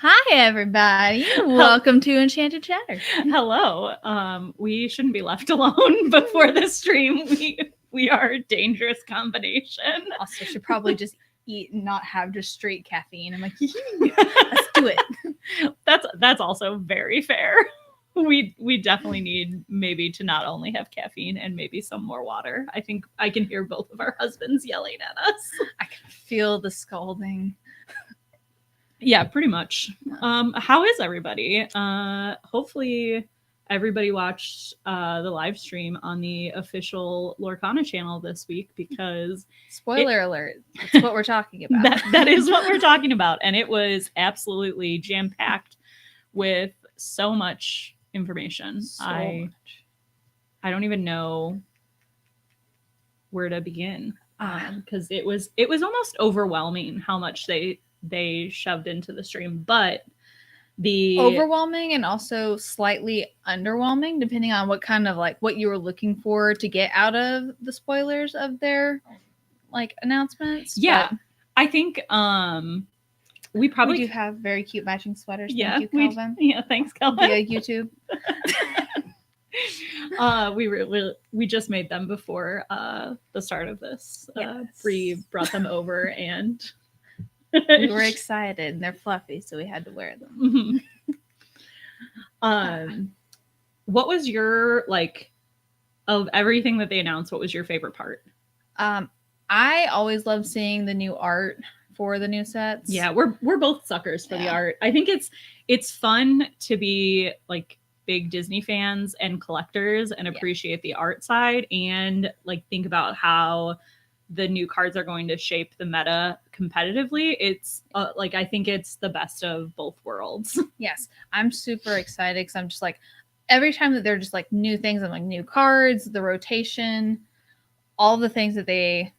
Hi, everybody. Welcome to Enchanted Chatter. Hello. We shouldn't be left alone before this stream. We are a dangerous combination. Also, should probably just eat and not have just straight caffeine. I'm like, let's do it. That's also very fair. We definitely need maybe to not only have caffeine and maybe some more water. I think I can hear both of our husbands yelling at us. I can feel the scolding. Yeah, pretty much. How is everybody? Hopefully everybody watched the live stream on the official Lorcana channel this week, because spoiler alert, that's what we're talking about. that is what we're talking about, and it was absolutely jam-packed with so much information. I don't even know where to begin, because it was almost overwhelming how much they shoved into the stream, but the overwhelming and also slightly underwhelming, depending on what kind of what you were looking for to get out of the spoilers of their announcements. Yeah, but I think we do have very cute matching sweaters. Yeah, thank you, Calvin. Thanks, Calvin. Via YouTube. We just made them before the start of this. Yes. Bri brought them over and we were excited, and they're fluffy, so we had to wear them. What was your of everything that they announced, what was your favorite part? I always love seeing the new art for the new sets. Yeah, we're both suckers for the art. I think it's fun to be big Disney fans and collectors and appreciate the art side, and think about how the new cards are going to shape the meta competitively. It's I think it's the best of both worlds. Yes, I'm super excited because I'm just every time that they're just new things, I'm new cards, the rotation, all the things that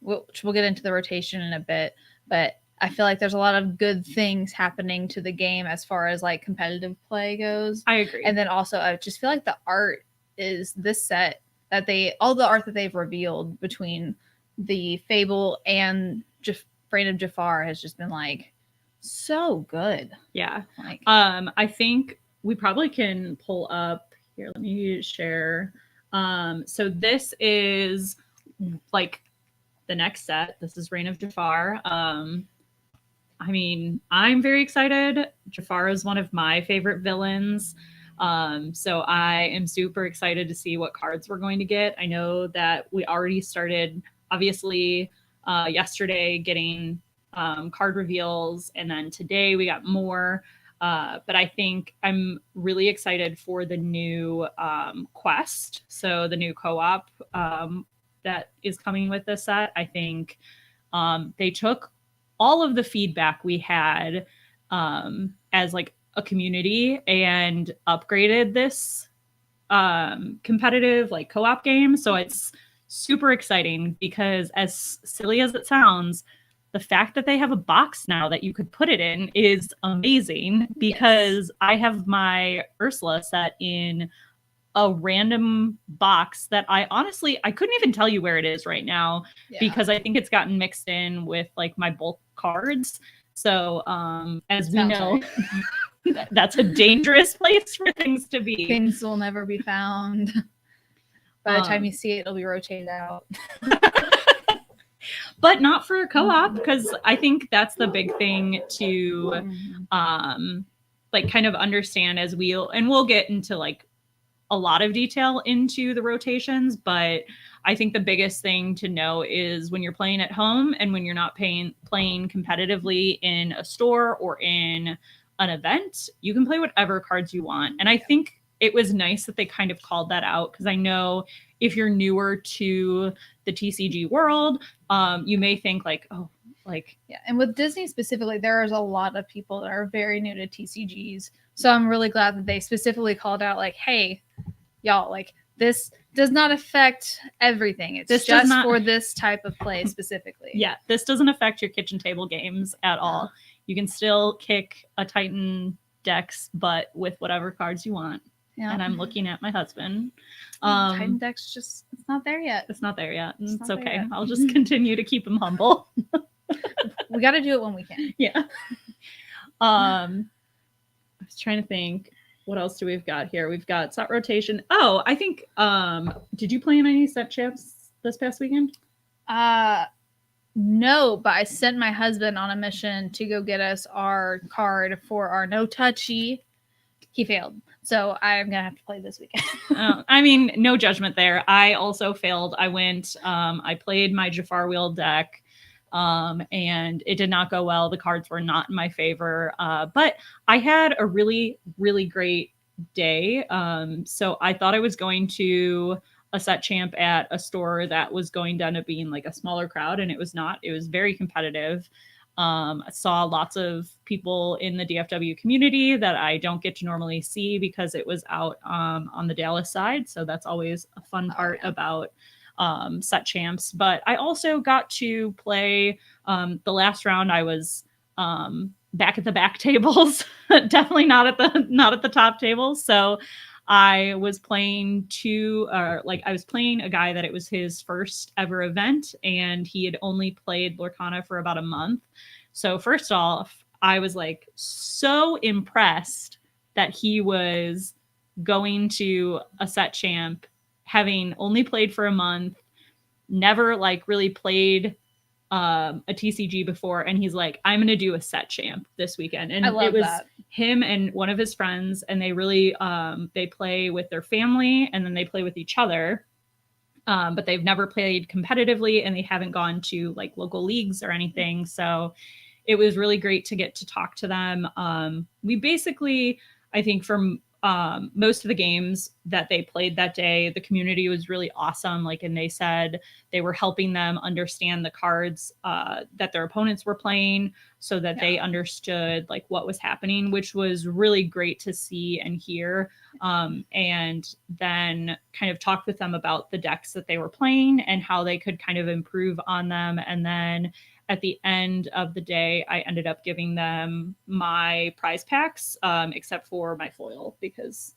which we'll get into the rotation in a bit, but I feel like there's a lot of good things happening to the game as far as competitive play goes. I agree. And then also I just feel like the art is this set that all the art that they've revealed between the Fabled and Reign of Jafar has just been so good. Yeah. I think we probably can pull up here. Let me share. So this is the next set. This is Reign of Jafar. I mean, I'm very excited. Jafar is one of my favorite villains. So I am super excited to see what cards we're going to get. I know that we already started, obviously, yesterday getting card reveals, and then today we got more. But I think I'm really excited for the new quest. So the new co-op that is coming with this set. I think they took all of the feedback we had as a community and upgraded this competitive co-op game. So it's super exciting, because as silly as it sounds, the fact that they have a box now that you could put it in is amazing, because I have my Ursula set in a random box that I couldn't even tell you where it is right now, because I think it's gotten mixed in with my bulk cards. So as we know, that's a dangerous place for things to be. Things will never be found. By the time you see it, it'll be rotated out. But not for a co-op, because I think that's the big thing to kind of understand as we'll get into a lot of detail into the rotations, but I think the biggest thing to know is when you're playing at home and when you're not playing competitively in a store or in an event, you can play whatever cards you want. And I think it was nice that they kind of called that out, because I know if you're newer to the TCG world, you may think and with Disney specifically, there's a lot of people that are very new to TCGs. So I'm really glad that they specifically called out hey, y'all, this does not affect everything. It's just for this type of play specifically. Yeah, this doesn't affect your kitchen table games at all. You can still kick a Titan Dex butt with whatever cards you want. Yeah. And I'm looking at my husband. Titan Dex it's not there yet. It's not there yet. It's okay. I'll just continue to keep him humble. We got to do it when we can. Yeah. Just trying to think. What else do we've got here? We've got set rotation. Oh, I think did you play in any set champs this past weekend? No, but I sent my husband on a mission to go get us our card for our no touchy. He failed. So I'm gonna have to play this weekend. I mean, no judgment there. I also failed. I went, I played my Jafar wheel deck, and it did not go well. The cards were not in my favor, but I had a really, really great day. So I thought I was going to a set champ at a store that was going to end up being like a smaller crowd, and it was not. It was very competitive. I saw lots of people in the DFW community that I don't get to normally see because it was out on the Dallas side. So that's always a fun part about set champs. But I also got to play the last round. I was back at the back tables, definitely not at the top tables. So I was playing I was playing a guy that it was his first ever event, and he had only played Lorcana for about a month. So first off, I was like so impressed that he was going to a set champ, having only played for a month, never like really played a TCG before, and he's like, I'm gonna do a set champ this weekend. And it was him and one of his friends, and they really they play with their family and then they play with each other, but they've never played competitively and they haven't gone to like local leagues or anything. So it was really great to get to talk to them. We basically, I think from most of the games that they played that day, the community was really awesome. Like, and they said they were helping them understand the cards that their opponents were playing so that they understood like what was happening, which was really great to see and hear. And then kind of talked with them about the decks that they were playing and how they could kind of improve on them. And then at the end of the day, I ended up giving them my prize packs, except for my foil, because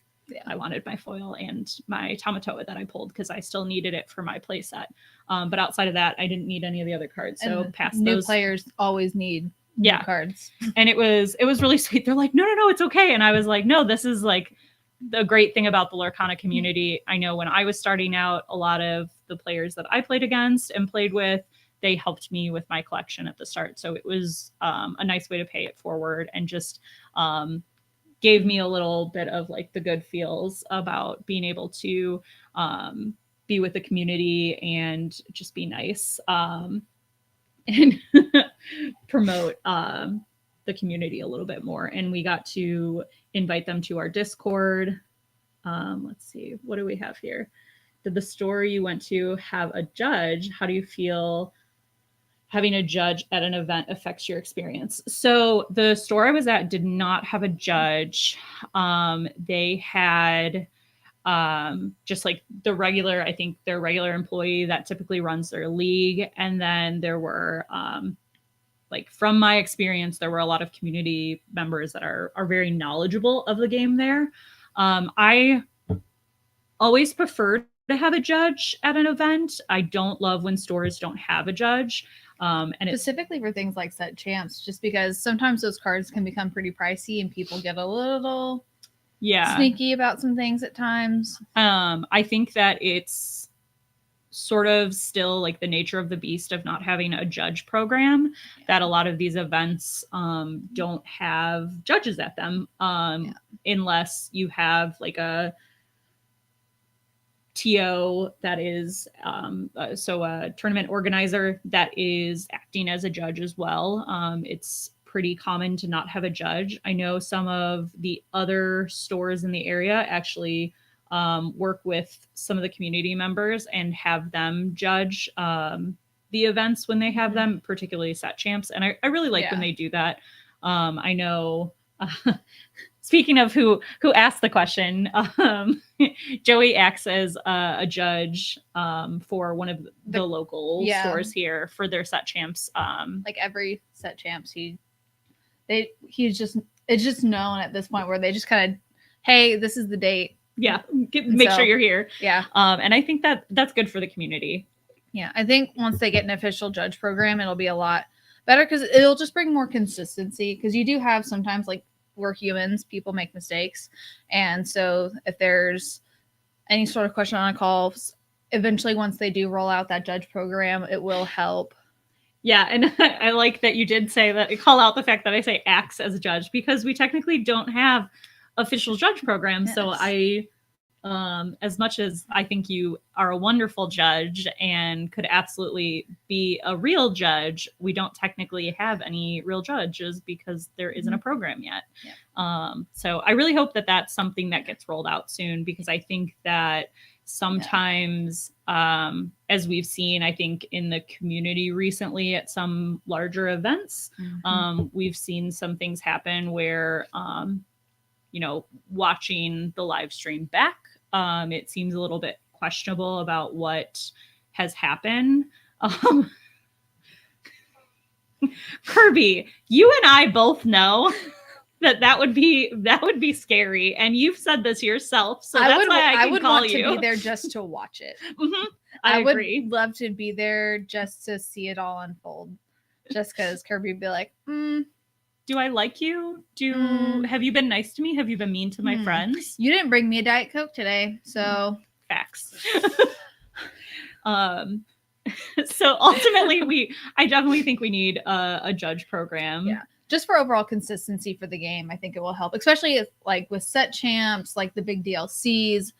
I wanted my foil and my Tamatoa that I pulled because I still needed it for my play set. But outside of that, I didn't need any of the other cards. So past new players always need new cards. And it was really sweet. They're like, no, it's okay. And I was like, no, this is like the great thing about the Lorcana community. I know when I was starting out, a lot of the players that I played against and played with, they helped me with my collection at the start. So it was a nice way to pay it forward, and just gave me a little bit of like the good feels about being able to be with the community and just be nice and promote the community a little bit more. And we got to invite them to our Discord. Let's see, what do we have here? Did the store you went to have a judge? How do you feel having a judge at an event affects your experience? So the store I was at did not have a judge. They had just like the regular, I think their regular employee that typically runs their league. And then there were, like from my experience, there were a lot of community members that are very knowledgeable of the game there. I always prefer to have a judge at an event. I don't love when stores don't have a judge. And specifically for things like set champs, just because sometimes those cards can become pretty pricey and people get a little sneaky about some things at times. I think that it's sort of still like the nature of the beast of not having a judge program, that a lot of these events don't have judges at them, unless you have like a TO that is so a tournament organizer that is acting as a judge as well. It's pretty common to not have a judge. I know some of the other stores in the area actually work with some of the community members and have them judge the events when they have them, particularly set champs. And I really like when they do that. I know speaking of who asked the question, Joey acts as a judge for one of the local stores here for their set champs. Like every set champs, it's just known at this point where they just kind of, hey, this is the date. Yeah, make sure you're here. Yeah, and I think that's good for the community. Yeah, I think once they get an official judge program, it'll be a lot better because it'll just bring more consistency. Because you do have sometimes like we're humans, people make mistakes. And so if there's any sort of question on a call, eventually once they do roll out that judge program, it will help. Yeah, and I like that you did say that, call out the fact that I say acts as a judge, because we technically don't have official judge programs. Yes. So I, as much as I think you are a wonderful judge and could absolutely be a real judge, we don't technically have any real judges because there isn't a program yet. Yeah. So I really hope that that's something that gets rolled out soon, because I think that sometimes, as we've seen, I think in the community recently at some larger events, we've seen some things happen where, you know, watching the live stream back, it seems a little bit questionable about what has happened. Kirby, you and I both know that would be scary, and you've said this yourself, so that's why I would want to be there just to watch it. I agree. Would love to be there just to see it all unfold, just because Kirby would be like, do I like you? Have you been nice to me? Have you been mean to my friends? You didn't bring me a Diet Coke today, so facts. So ultimately, I definitely think we need a judge program. Yeah. Just for overall consistency for the game, I think it will help, especially if, like, with set champs, like the big DLCs,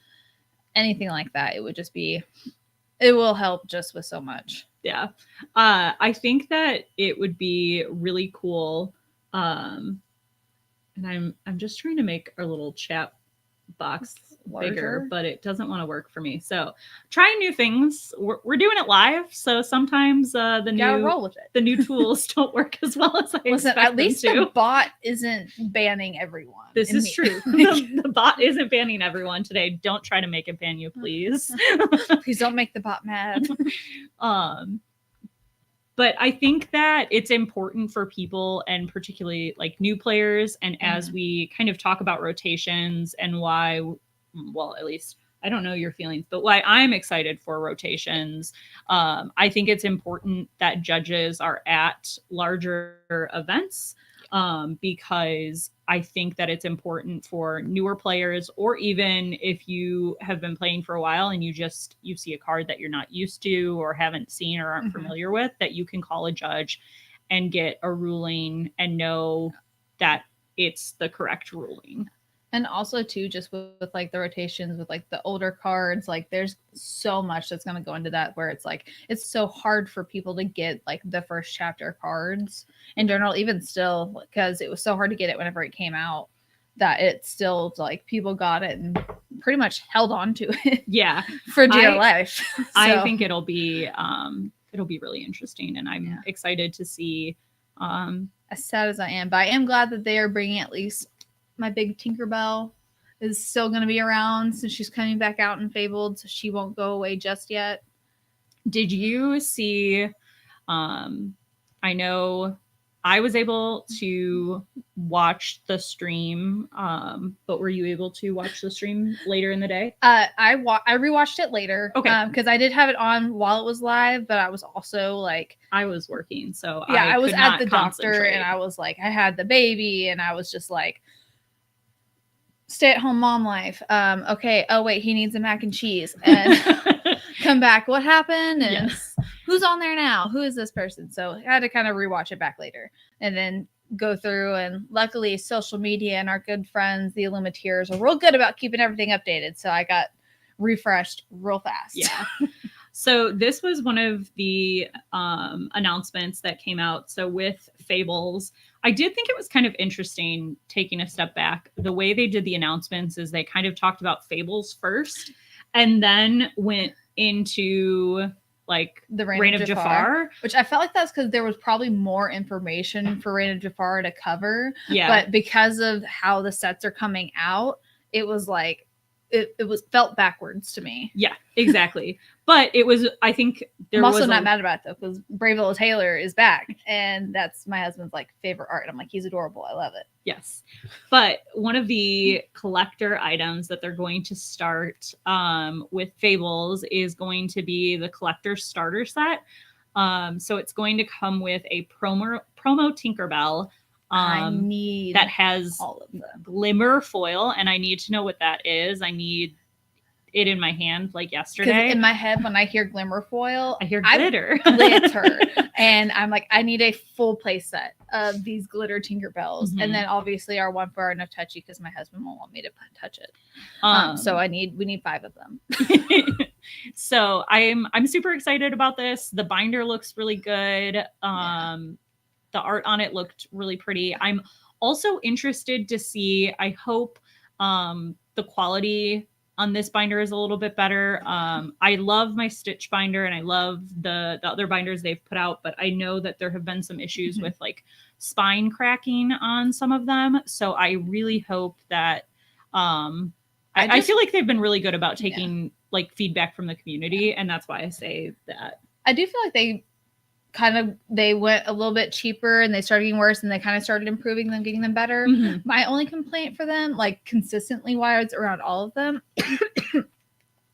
anything like that. It will help just with so much. Yeah. I think that it would be really cool. And I'm just trying to make our little chat box bigger, but it doesn't want to work for me. So trying new things. We're doing it live, so sometimes roll with it. The new tools don't work as well as I expect at least them to. The bot isn't banning everyone. This is true. The bot isn't banning everyone today. Don't try to make it ban you, please. Please don't make the bot mad. But I think that it's important for people, and particularly like new players, and as we kind of talk about rotations and why, well, at least I don't know your feelings, but why I'm excited for rotations. I think it's important that judges are at larger events, because I think that it's important for newer players, or even if you have been playing for a while and you see a card that you're not used to or haven't seen or aren't familiar with, that you can call a judge and get a ruling and know that it's the correct ruling. And also too, just with like the rotations with like the older cards, like there's so much that's going to go into that, where it's like, it's so hard for people to get like the first chapter cards in general, even still, because it was so hard to get it whenever it came out, that it's still like people got it and pretty much held on to it. Yeah. For dear life. So, I think it'll be really interesting, and I'm excited to see. As sad as I am, but I am glad that they are bringing at least my big Tinkerbell is still going to be around, since she's coming back out in Fabled, so she won't go away just yet. Did you see, I know I was able to watch the stream, but were you able to watch the stream later in the day? I rewatched it later. Okay. Because I did have it on while it was live, but I was also like, I was working, so I was at the doctor, and I was like, I had the baby, and I was just like, stay-at-home mom life. Okay. Oh wait, he needs a mac and cheese. And come back. What happened? And who's on there now? Who is this person? So I had to kind of rewatch it back later, and then go through. And luckily, social media and our good friends, the Illumineers, are real good about keeping everything updated. So I got refreshed real fast. Yeah. So this was one of the announcements that came out. So with Fables, I did think it was kind of interesting, taking a step back. The way they did the announcements is they kind of talked about Fables first, and then went into like the Reign of Jafar, which I felt like that's because there was probably more information for Reign of Jafar to cover. Yeah. But because of how the sets are coming out, it was like, it was felt backwards to me. Yeah, exactly. But it was, I think I'm also not mad about it though, because Brave Little Taylor is back, and that's my husband's like favorite art. I'm like, he's adorable. I love it. Yes. But one of the collector items that they're going to start with Fables is going to be the collector starter set. So it's going to come with a promo Tinkerbell, I need that has all of them. glimmer foil, and I need to know what that is. I need it in my hand like yesterday. In my head, when I hear glimmer foil, I hear glitter. Glitter. And I'm like, I need a full play set of these glitter Tinkerbells. Mhm. And then obviously our one for our no touchy, because my husband won't want me to touch it. So we need 5 of them. So I'm super excited about this. The binder looks really good. The art on it looked really pretty. I'm also interested to see, I hope the quality on this binder is a little bit better. I love my Stitch binder and I love the other binders they've put out, but I know that there have been some issues with like spine cracking on some of them. So I really hope that I feel like they've been really good about taking like feedback from the community, and that's why I say that. I do feel like they went a little bit cheaper and they started getting worse, and they kind of started improving them, getting them better. Mm-hmm. My only complaint for them, like consistently wise around all of them, is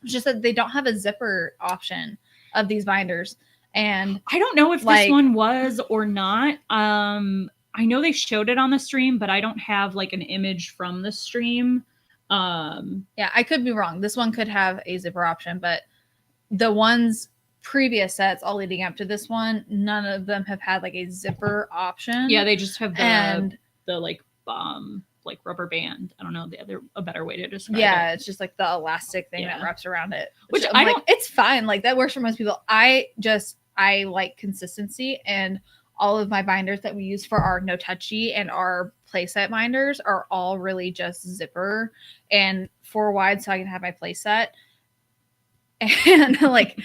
just that they don't have a zipper option of these binders. And I don't know if this one was or not. I know they showed it on the stream, but I don't have like an image from the stream. Yeah, I could be wrong. This one could have a zipper option, but the ones previous sets all leading up to this one, none of them have had like a zipper option. Yeah, they just have the like rubber band. I don't know a better way to describe it. Yeah, it's just like the elastic thing that wraps around it. Which I don't, it's fine. Like that works for most people. I like consistency, and all of my binders that we use for our no touchy and our playset binders are all really just zipper and 4 wide, so I can have my playset. And like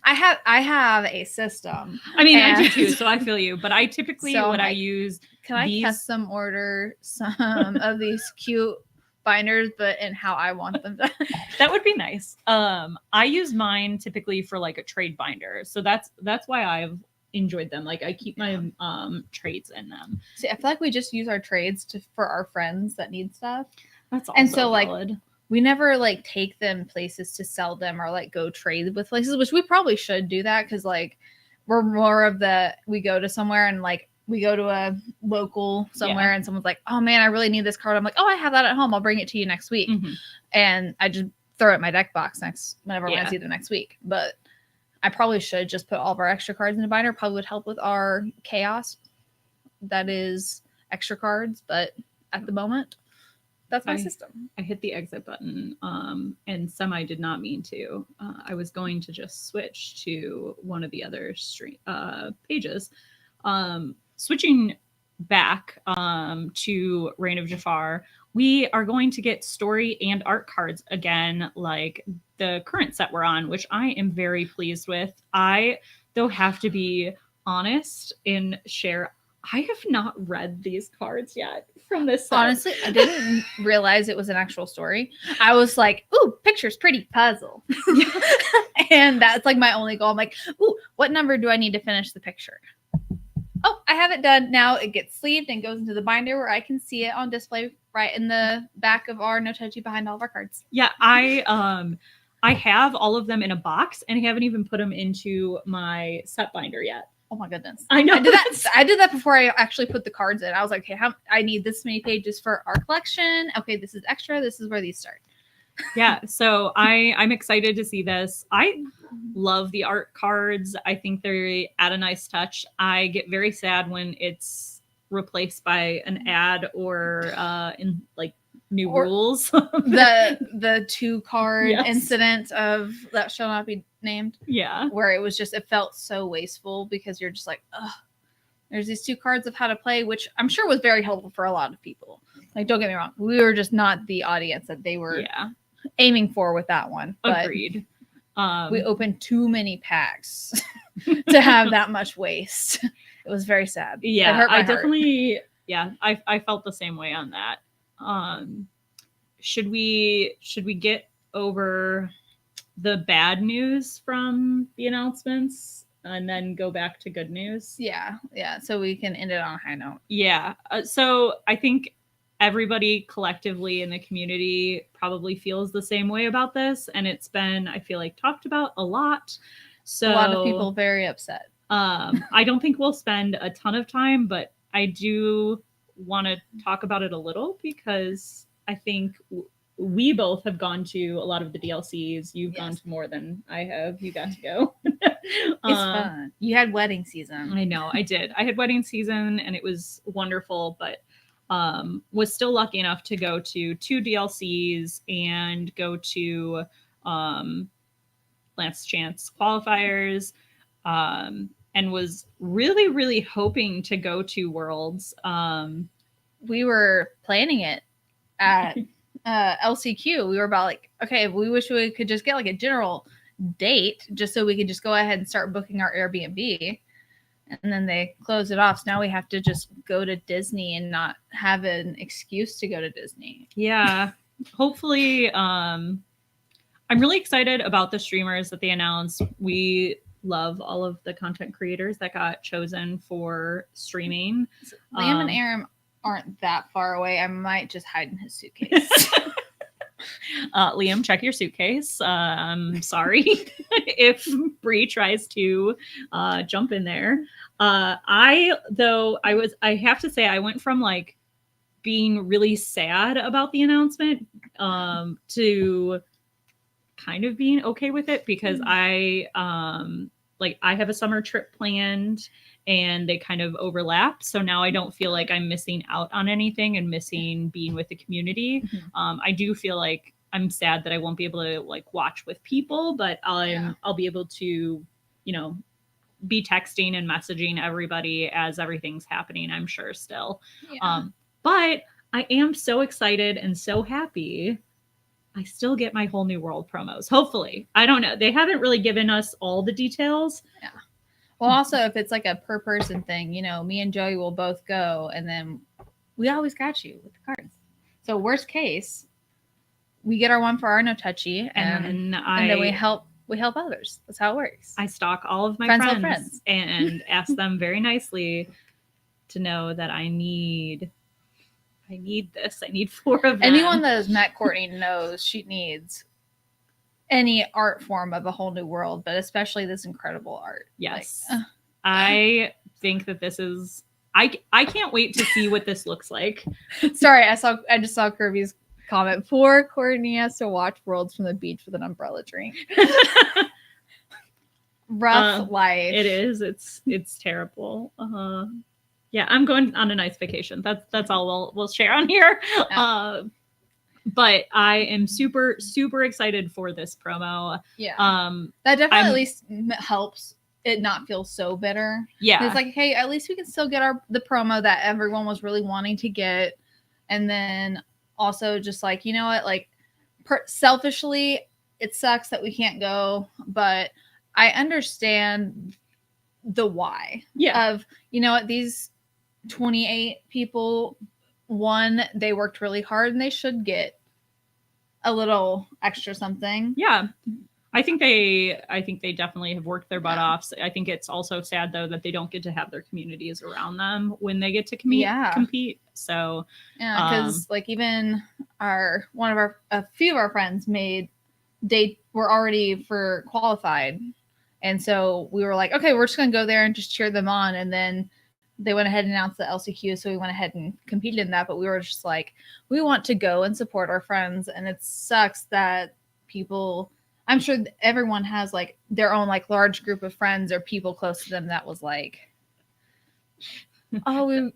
I have a system. I mean, I do too, so I feel you. But I typically I use. Can I custom order some of these cute binders, but in how I want them done? That would be nice. I use mine typically for like a trade binder, so that's why I've enjoyed them. Like I keep my trades in them. See, I feel like we just use our trades for our friends that need stuff. That's also valid. Like we never like take them places to sell them or like go trade with places, which we probably should do that, because like we're more of we go to somewhere and like we go to a local somewhere and someone's like, oh man, I really need this card. I'm like, oh, I have that at home. I'll bring it to you next week. Mm-hmm. And I just throw it in my deck box whenever I see them next week. But I probably should just put all of our extra cards in a binder. Probably would help with our chaos. That is extra cards, but at the moment, that's my system. I hit the exit button, and Semi did not mean to. I was going to just switch to one of the other pages. Switching back to Reign of Jafar, we are going to get story and art cards again, like the current set we're on, which I am very pleased with. I, though, have to be honest and share, I have not read these cards yet from this set. Honestly, I didn't realize it was an actual story. I was like, ooh, picture's pretty, puzzle. And that's like my only goal. I'm like, ooh, what number do I need to finish the picture? Oh, I have it done. Now it gets sleeved and goes into the binder where I can see it on display right in the back of our no touchy behind all of our cards. Yeah, I have all of them in a box, and I haven't even put them into my set binder yet. Oh my goodness. I know. I did that before I actually put the cards in. I was like, okay, I need this many pages for our collection. Okay, this is extra. This is where these start. Yeah, so I'm excited to see this. I love the art cards. I think they add a nice touch. I get very sad when it's replaced by an ad or in like new rules. the 2-card incident of that shall not be named. Yeah. Where it felt so wasteful, because you're just like, ugh, there's these 2 cards of how to play, which I'm sure was very helpful for a lot of people. Like, don't get me wrong. We were just not the audience that they were aiming for with that one. But agreed. We opened too many packs to have that much waste. It was very sad. Yeah, it hurt my I heart. definitely, I felt the same way on that. Should we get over the bad news from the announcements and then go back to good news? Yeah. So we can end it on a high note. Yeah. So I think everybody collectively in the community probably feels the same way about this, and it's been, I feel like, talked about a lot. So a lot of people very upset. I don't think we'll spend a ton of time, but I do want to talk about it a little because I think we both have gone to a lot of the DLCs. You've gone to more than I have. You got to go. It's fun. You had wedding season. I know, I did. I had wedding season and it was wonderful, but was still lucky enough to go to 2 DLCs and go to Last Chance qualifiers, and was really, really hoping to go to Worlds. We were planning it at LCQ. We were about like, okay, we wish we could just get like a general date just so we could just go ahead and start booking our Airbnb. And then they closed it off. So now we have to just go to Disney and not have an excuse to go to Disney. Yeah. Hopefully, I'm really excited about the streamers that they announced. We love all of the content creators that got chosen for streaming. Liam and Aaron aren't that far away. I might just hide in his suitcase. Liam, check your suitcase. I'm sorry if Bri tries to jump in there. I have to say I went from like being really sad about the announcement to kind of being okay with it because I have a summer trip planned and they kind of overlap. So now I don't feel like I'm missing out on anything and missing being with the community. Mm-hmm. I do feel like I'm sad that I won't be able to like watch with people, but I'll be able to, be texting and messaging everybody as everything's happening, I'm sure still. Yeah. But I am so excited and so happy. I still get my whole new world promos. Hopefully. I don't know. They haven't really given us all the details. Yeah. Well, also, if it's like a per person thing, me and Joey will both go, and then we always got you with the cards. So worst case, we get our one for our no touchy, and then we help others. That's how it works. I stalk all of my friends and ask them very nicely to know that I need this. I need 4 of them. Anyone that has met Courtney knows she needs any art form of a whole new world, but especially this incredible art. Yes. I think that this is I can't wait to see what this looks like. Sorry, I just saw Kirby's comment. Poor Courtney has to watch Worlds from the beach with an umbrella drink. Rough life. It is. It's terrible. Yeah, I'm going on a nice vacation. That's all we'll share on here. Yeah. But I am super, super excited for this promo. Yeah. That definitely at least helps it not feel so bitter. Yeah. It's like, hey, at least we can still get the promo that everyone was really wanting to get. And then also just like, you know what, like selfishly, it sucks that we can't go, but I understand the why of, you know what, these 28 people, one, they worked really hard and they should get a little extra something. Yeah. I think they definitely have worked their butt off. I think it's also sad though that they don't get to have their communities around them when they get to compete. So yeah, because like even a few of our friends were already for qualified, and so we were like, okay, we're just gonna go there and just cheer them on, and then they went ahead and announced the LCQ, so we went ahead and competed in that. But we were just like, we want to go and support our friends, and it sucks that people. I'm sure everyone has like their own like large group of friends or people close to them that was like, oh, we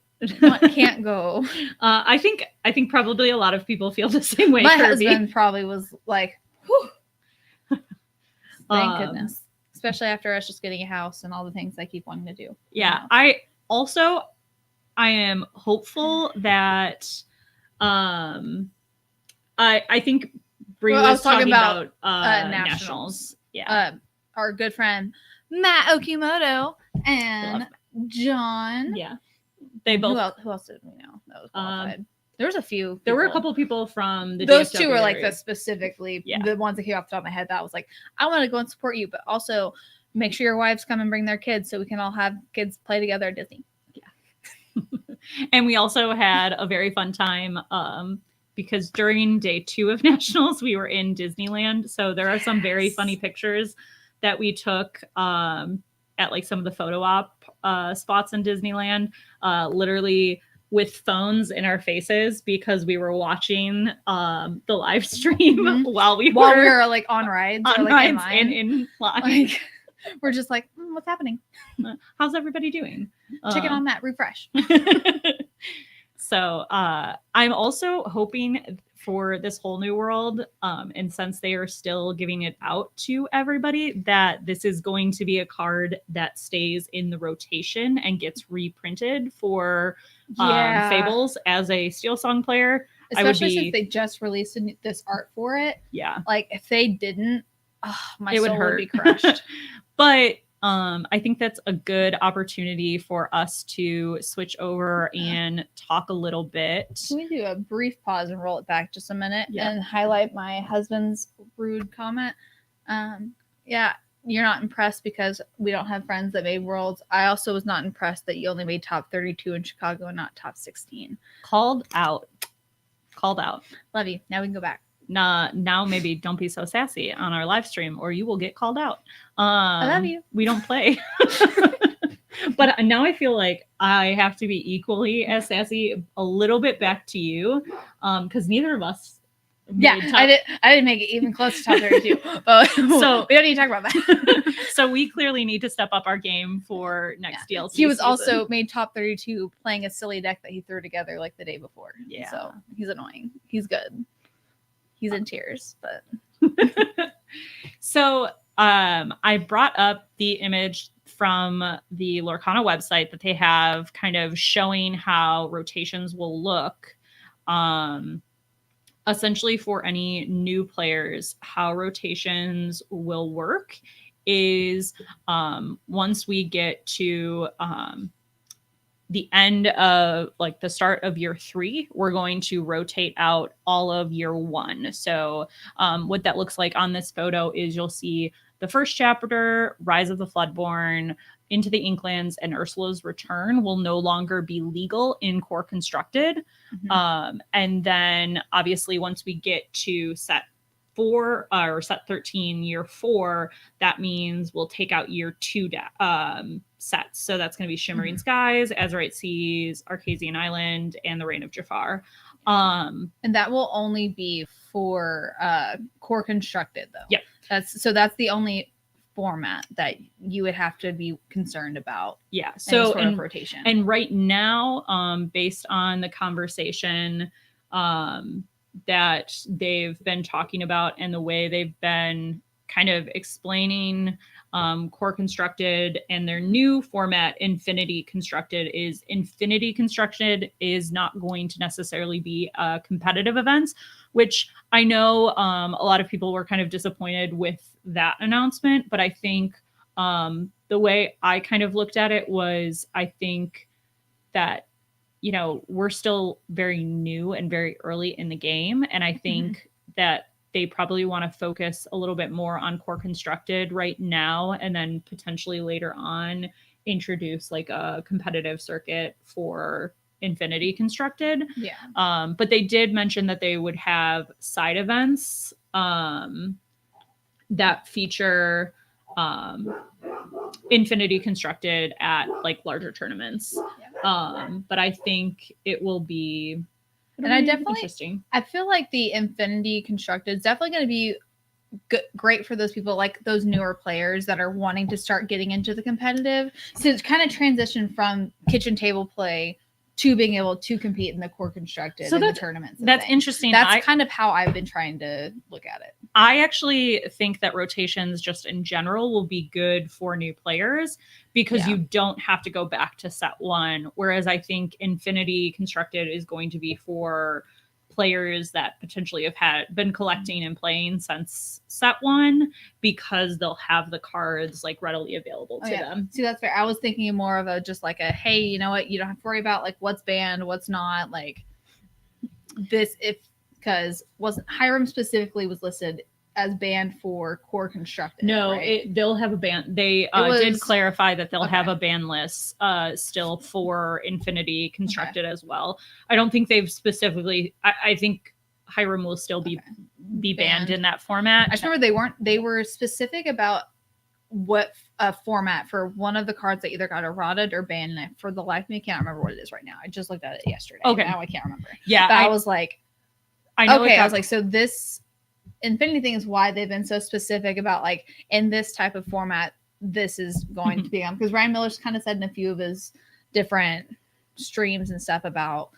can't go. I think probably a lot of people feel the same way. My husband probably was like, whew. Thank goodness. Especially after us just getting a house and all the things I keep wanting to do. Yeah. I am hopeful that I think Bri was talking about nationals. Yeah. Our good friend Matt Okimoto and John. Yeah. They both. Who else did we know that was qualified? There was a few people. There were a couple people from the those DFW two were like area. the specifically the ones that came off the top of my head that I was like, I want to go and support you, but also make sure your wives come and bring their kids so we can all have kids play together at Disney. Yeah. And we also had a very fun time because during day 2 of nationals, we were in Disneyland. So there are some very funny pictures that we took at like some of the photo op spots in Disneyland. Literally with phones in our faces because we were watching the live stream while we were like on rides on or like rides in line. and in line. Like, we're just like, what's happening? How's everybody doing? Checking on that refresh. So I'm also hoping for this whole new world, and since they are still giving it out to everybody, that this is going to be a card that stays in the rotation and gets reprinted for Fables as a Steel Song player. Especially since they just released this art for it. Yeah. Like, if they didn't, my it soul would be crushed. But I think that's a good opportunity for us to switch over and talk a little bit. Can we do a brief pause and roll it back just a minute and highlight my husband's rude comment? Yeah, you're not impressed because we don't have friends that made worlds. I also was not impressed that you only made top 32 in Chicago and not top 16. Called out. Love you. Now we can go back. Now maybe don't be so sassy on our live stream or you will get called out. I love you. We don't play. But now I feel like I have to be equally as sassy a little bit back to you because neither of us I didn't make it even close to top 32. But so we don't need to talk about that. So we clearly need to step up our game for next DLC. He was also made top 32 playing a silly deck that he threw together like the day before. Yeah. So he's annoying. He's good. He's in tears, but so I brought up the image from the Lorcana website that they have kind of showing how rotations will look. Essentially for any new players, how rotations will work is once we get to the end of like the start of year 3, we're going to rotate out all of year 1. So what that looks like on this photo is you'll see the first chapter, Rise of the Floodborn, Into the Inklands, and Ursula's Return will no longer be legal in Core Constructed. And then obviously once we get to set 4 or set 13, year 4, that means we'll take out year 2 sets. So that's going to be Shimmering Skies, Azurite Seas, Arcasian Island, and the Reign of Jafar. And that will only be for Core Constructed though. Yep. That's the only format that you would have to be concerned about. Yeah. So in rotation. And right now, based on the conversation that they've been talking about and the way they've been kind of explaining Core Constructed and their new format, Infinity Constructed is not going to necessarily be competitive events, which I know a lot of people were kind of disappointed with that announcement. But I think the way I kind of looked at it was, I think that, you know, we're still very new and very early in the game. And I think that they probably want to focus a little bit more on Core Constructed right now, and then potentially later on introduce like a competitive circuit for Infinity Constructed. Yeah. But they did mention that they would have side events that feature Infinity Constructed at like larger tournaments. Yeah. But I think it will be interesting. I feel like the Infinity Constructed is definitely going to be great for those people, like those newer players that are wanting to start getting into the competitive. So it's kind of transition from kitchen table play to being able to compete in the Core Constructed in the tournaments. That's interesting. That's kind of how I've been trying to look at it. I actually think that rotations just in general will be good for new players because you don't have to go back to set 1. Whereas I think Infinity Constructed is going to be for players that potentially have been collecting and playing since set 1 because they'll have the cards like readily available to them. See, that's fair. I was thinking more of just like a, hey, you know what? You don't have to worry about like what's banned, what's not, like this, because Hiram specifically was listed as banned for Core Constructed. No, right? They'll have a ban. They did clarify that they'll have a ban list still for Infinity Constructed as well. I don't think they've specifically. I think Hiram will still be banned in that format. I just remember they were specific about what format for one of the cards that either got eroded or banned. And for the life of me, I can't remember what it is right now. I just looked at it yesterday. Okay. Now I can't remember. Yeah. But I was like, I know. Okay. I was like, so this Infinity thing is why they've been so specific about like in this type of format, this is going to be on, because Ryan Miller's kind of said in a few of his different streams and stuff about,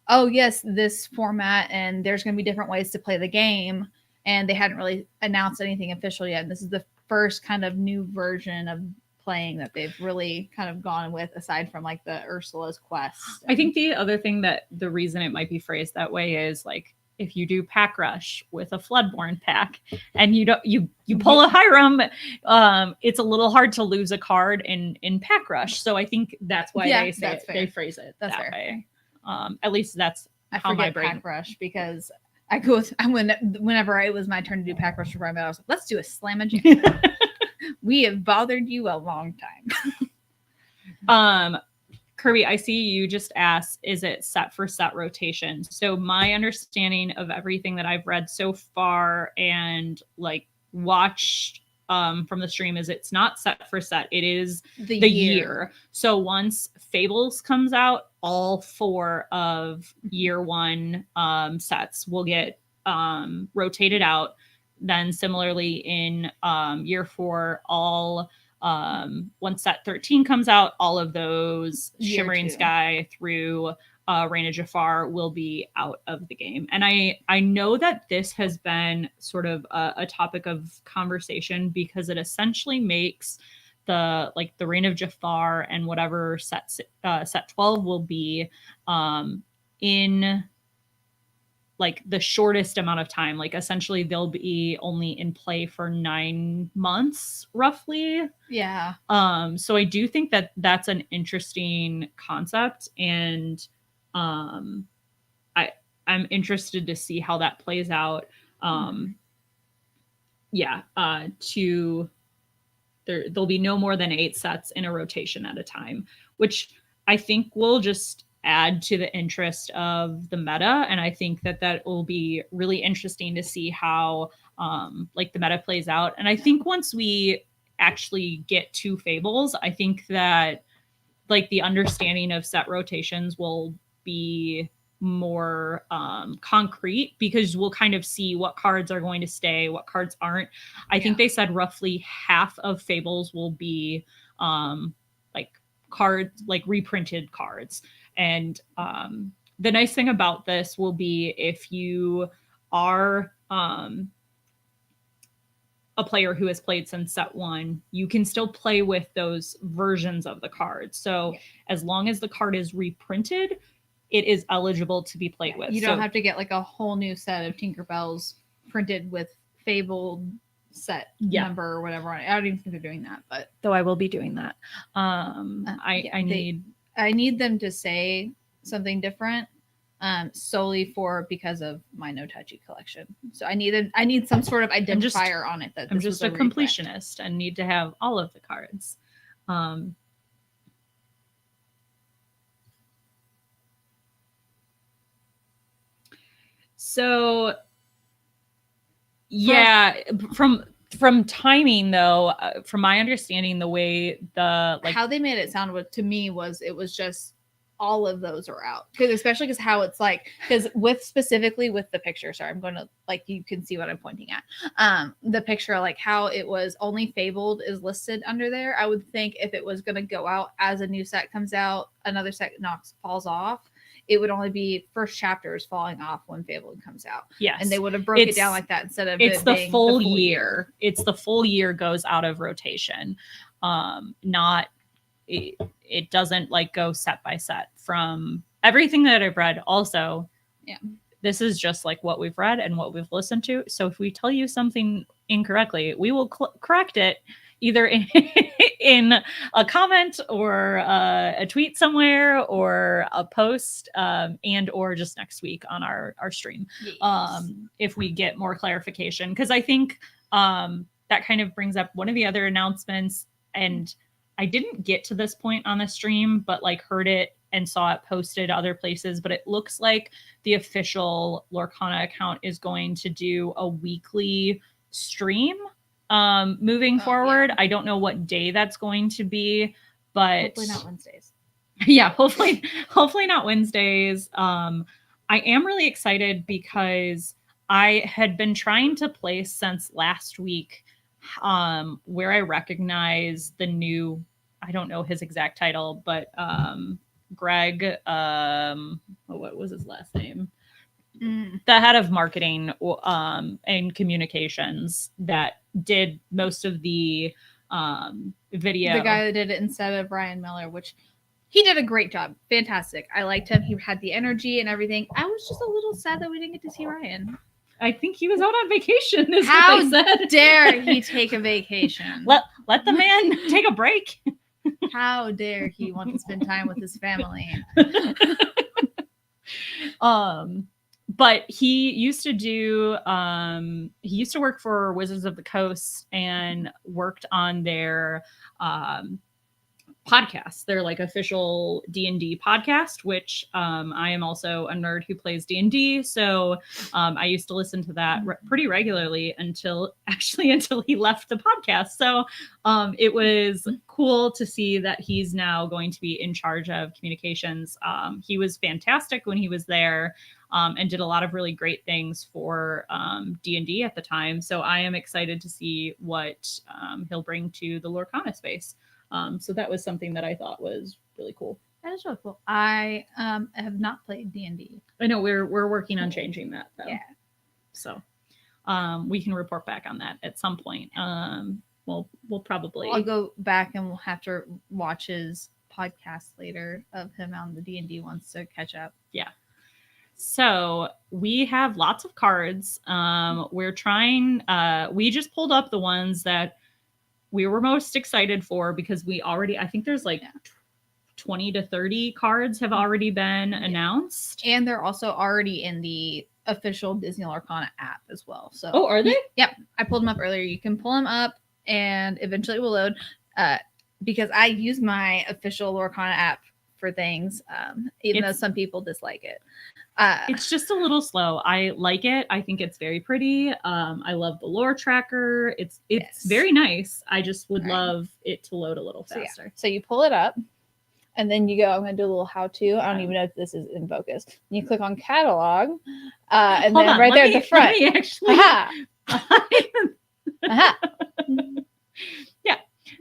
oh yes, this format, and there's going to be different ways to play the game, and they hadn't really announced anything official yet. And this is the first kind of new version of playing that they've really kind of gone with, aside from like the Ursula's Quest. I think the other thing that the reason it might be phrased that way is like, if you do pack rush with a Floodborn pack and you pull a Hiram, it's a little hard to lose a card in pack rush. So I think that's why they phrase it that way. At least that's how my brain. Pack rush, because I go with, whenever it was my turn to do pack rush for Ryan, I was like, let's do a slam a jam. We have bothered you a long time. Kirby, I see you just asked, is it set for set rotation? So my understanding of everything that I've read so far and like watched from the stream is it's not set for set. It is the year. So once Fables comes out, all 4 of year 1 sets will get rotated out. Then similarly in year 4, all once set 13 comes out, all of those Shimmering Sky through Reign of Jafar will be out of the game. And I know that this has been sort of a topic of conversation, because it essentially makes the Reign of Jafar and whatever set 12 will be in like the shortest amount of time. Like essentially they'll be only in play for 9 months roughly. Yeah. So I do think that that's an interesting concept, and I'm interested to see how that plays out. There'll be no more than 8 sets in a rotation at a time, which I think will just add to the interest of the meta. And I think that will be really interesting to see how like the meta plays out. And I think once we actually get to Fables, I think that like the understanding of set rotations will be more concrete, because we'll kind of see what cards are going to stay, what cards aren't. I think they said roughly half of Fables will be like cards, like reprinted cards. And the nice thing about this will be if you are a player who has played since set 1, you can still play with those versions of the card. So as long as the card is reprinted, it is eligible to be played with. You don't have to get like a whole new set of Tinkerbells printed with Fabled set number or whatever. I don't even think they're doing that, but though I will be doing that. I need them to say something different solely because of my No Touchy collection. So I need some sort of identifier on it. That I'm just a completionist and need to have all of the cards. So yeah, from timing though, from my understanding, the way how they made it sound to me was it was just all of those are out, especially because how it's like, because specifically with the picture, sorry, I'm going to like, you can see what I'm pointing at, the picture, like how it was only Fabled is listed under there. I would think if it was going to go out as a new set comes out, another set falls off, it would only be first chapters falling off when Fabled comes out. Yes. And they would have broke it down like that instead of it's the full year. It's the full year goes out of rotation. It doesn't like go set by set from everything that I've read. Also, this is just like what we've read and what we've listened to. So if we tell you something incorrectly, we will correct it either in a comment or a tweet somewhere or a post and or just next week on our stream. Yes. If we get more clarification, because I think that kind of brings up one of the other announcements, and I didn't get to this point on the stream, but like heard it and saw it posted other places. But it looks like the official Lorcana account is going to do a weekly stream moving forward. Yeah. I don't know what day that's going to be, but hopefully not Wednesdays. Yeah, hopefully not Wednesdays. I am really excited because I had been trying to place since last week where I recognize the new, I don't know his exact title, but Greg, what was his last name? The head of marketing and communications that did most of the video. The guy that did it instead of Ryan Miller, which he did a great job. Fantastic. I liked him. He had the energy and everything. I was just a little sad that we didn't get to see Ryan. I think he was out on vacation. Is How what they said. dare he take a vacation? Let the man take a break. How dare he want to spend time with his family? But he used to do he used to work for Wizards of the Coast and worked on their podcast, their like official D&D podcast, which I am also a nerd who plays D&D, so I used to listen to that pretty regularly until he left the podcast. So it was cool to see that he's now going to be in charge of communications. He was fantastic when he was there, and did a lot of really great things for D&D at the time. So I am excited to see what he'll bring to the Lorcana space. So that was something that I thought was really cool. That is really cool. I have not played D&D. I know we're working on changing that though. Yeah. So we can report back on that at some point. We'll probably. I'll go back and we'll have to watch his podcast later of him on the D&D ones to catch up. Yeah. So we have lots of cards. We're trying. We just pulled up the ones that we were most excited for because I think there's like 20 to 30 cards have already been announced. And they're also already in the official Disney Lorcana app as well. So are they? Yep. I pulled them up earlier. You can pull them up and eventually it will load because I use my official Lorcana app for things, even though some people dislike it. It's just a little slow. I like it. I think it's very pretty. I love the lore tracker. It's very nice. I just would love it to load a little faster. So you pull it up and then you go, I'm going to do a little how-to. I don't even know if this is in focus. You click on catalog and then right there at the front. Let me actually. Yeah.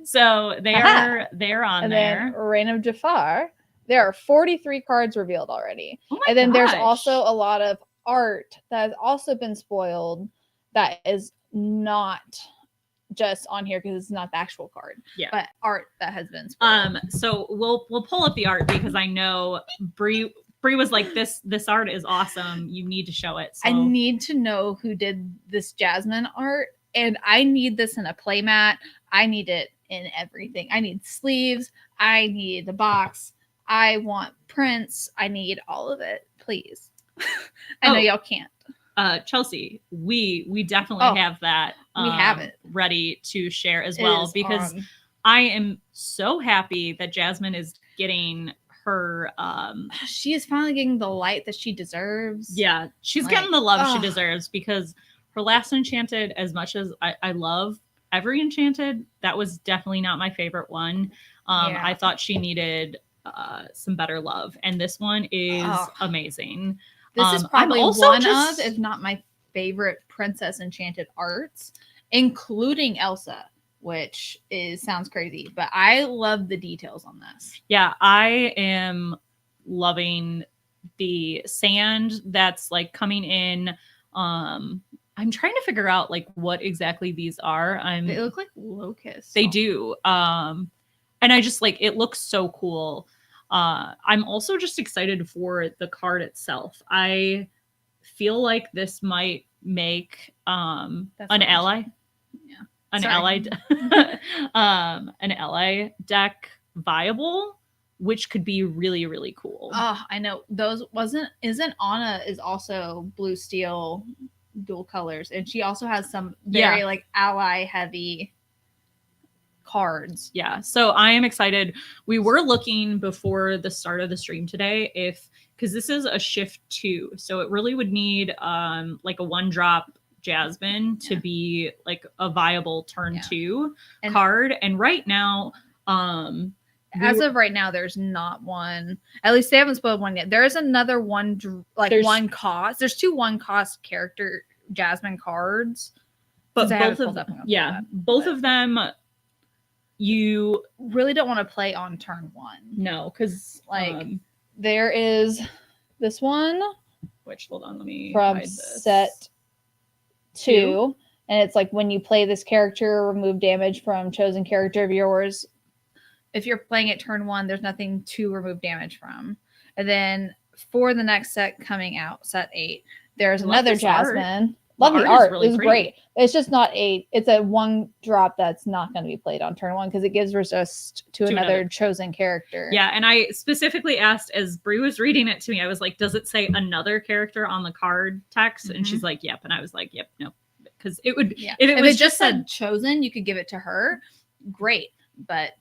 So they're on and there. Then Reign of Jafar. There are 43 cards revealed already. And then there's also a lot of art that has also been spoiled that is not just on here because it's not the actual card. Yeah. But art that has been spoiled. So we'll pull up the art because I know Bri was like, this art is awesome. You need to show it. So I need to know who did this Jasmine art, and I need this in a playmat. I need it in everything. I need sleeves. I need the box. I want prints. I need all of it, please. I know y'all can't. Chelsea, we definitely have that. We have it ready to share as well because I am so happy that Jasmine is getting her. She is finally getting the light that she deserves. Yeah, she's getting the love she deserves because her last Enchanted, as much as I love every Enchanted, that was definitely not my favorite one. I thought she needed some better love, and this one is amazing. This is probably one of, if not my favorite Princess Enchanted arts, including Elsa, which sounds crazy, but I love the details on this. Yeah, I am loving the sand that's like coming in. I'm trying to figure out like what exactly these are. They look like locusts. They do. And I just like, it looks so cool. I'm also just excited for the card itself. I feel like this might make an ally. Yeah. An ally deck viable, which could be really, really cool. Oh, I know. Isn't Anna is also blue steel dual colors, and she also has some very like ally heavy cards. Yeah, so I am excited. We were looking before the start of the stream today because this is a shift 2, so it really would need like a 1-drop Jasmine to be like a viable turn 2 and card. And right now, as of right now, there's not one. At least they haven't spoiled one yet. There is another one, like one cost. There's 2 1-cost character Jasmine cards, but both of them you really don't want to play on turn 1. No, because like there is this one, which hold on, let me from hide this. set 2, and it's like when you play this character, remove damage from chosen character of yours. If you're playing it turn 1, there's nothing to remove damage from. And then for the next set coming out, set 8, there's another Jasmine. Love the art. Really, it's great. It's just not it's a 1-drop that's not going to be played on turn 1 because it gives resist to another chosen character. Yeah, and I specifically asked as Bri was reading it to me, I was like, does it say another character on the card text? Mm-hmm. And she's like, yep. And I was like, yep, no. Because it would, if it just said chosen, you could give it to her. Great. But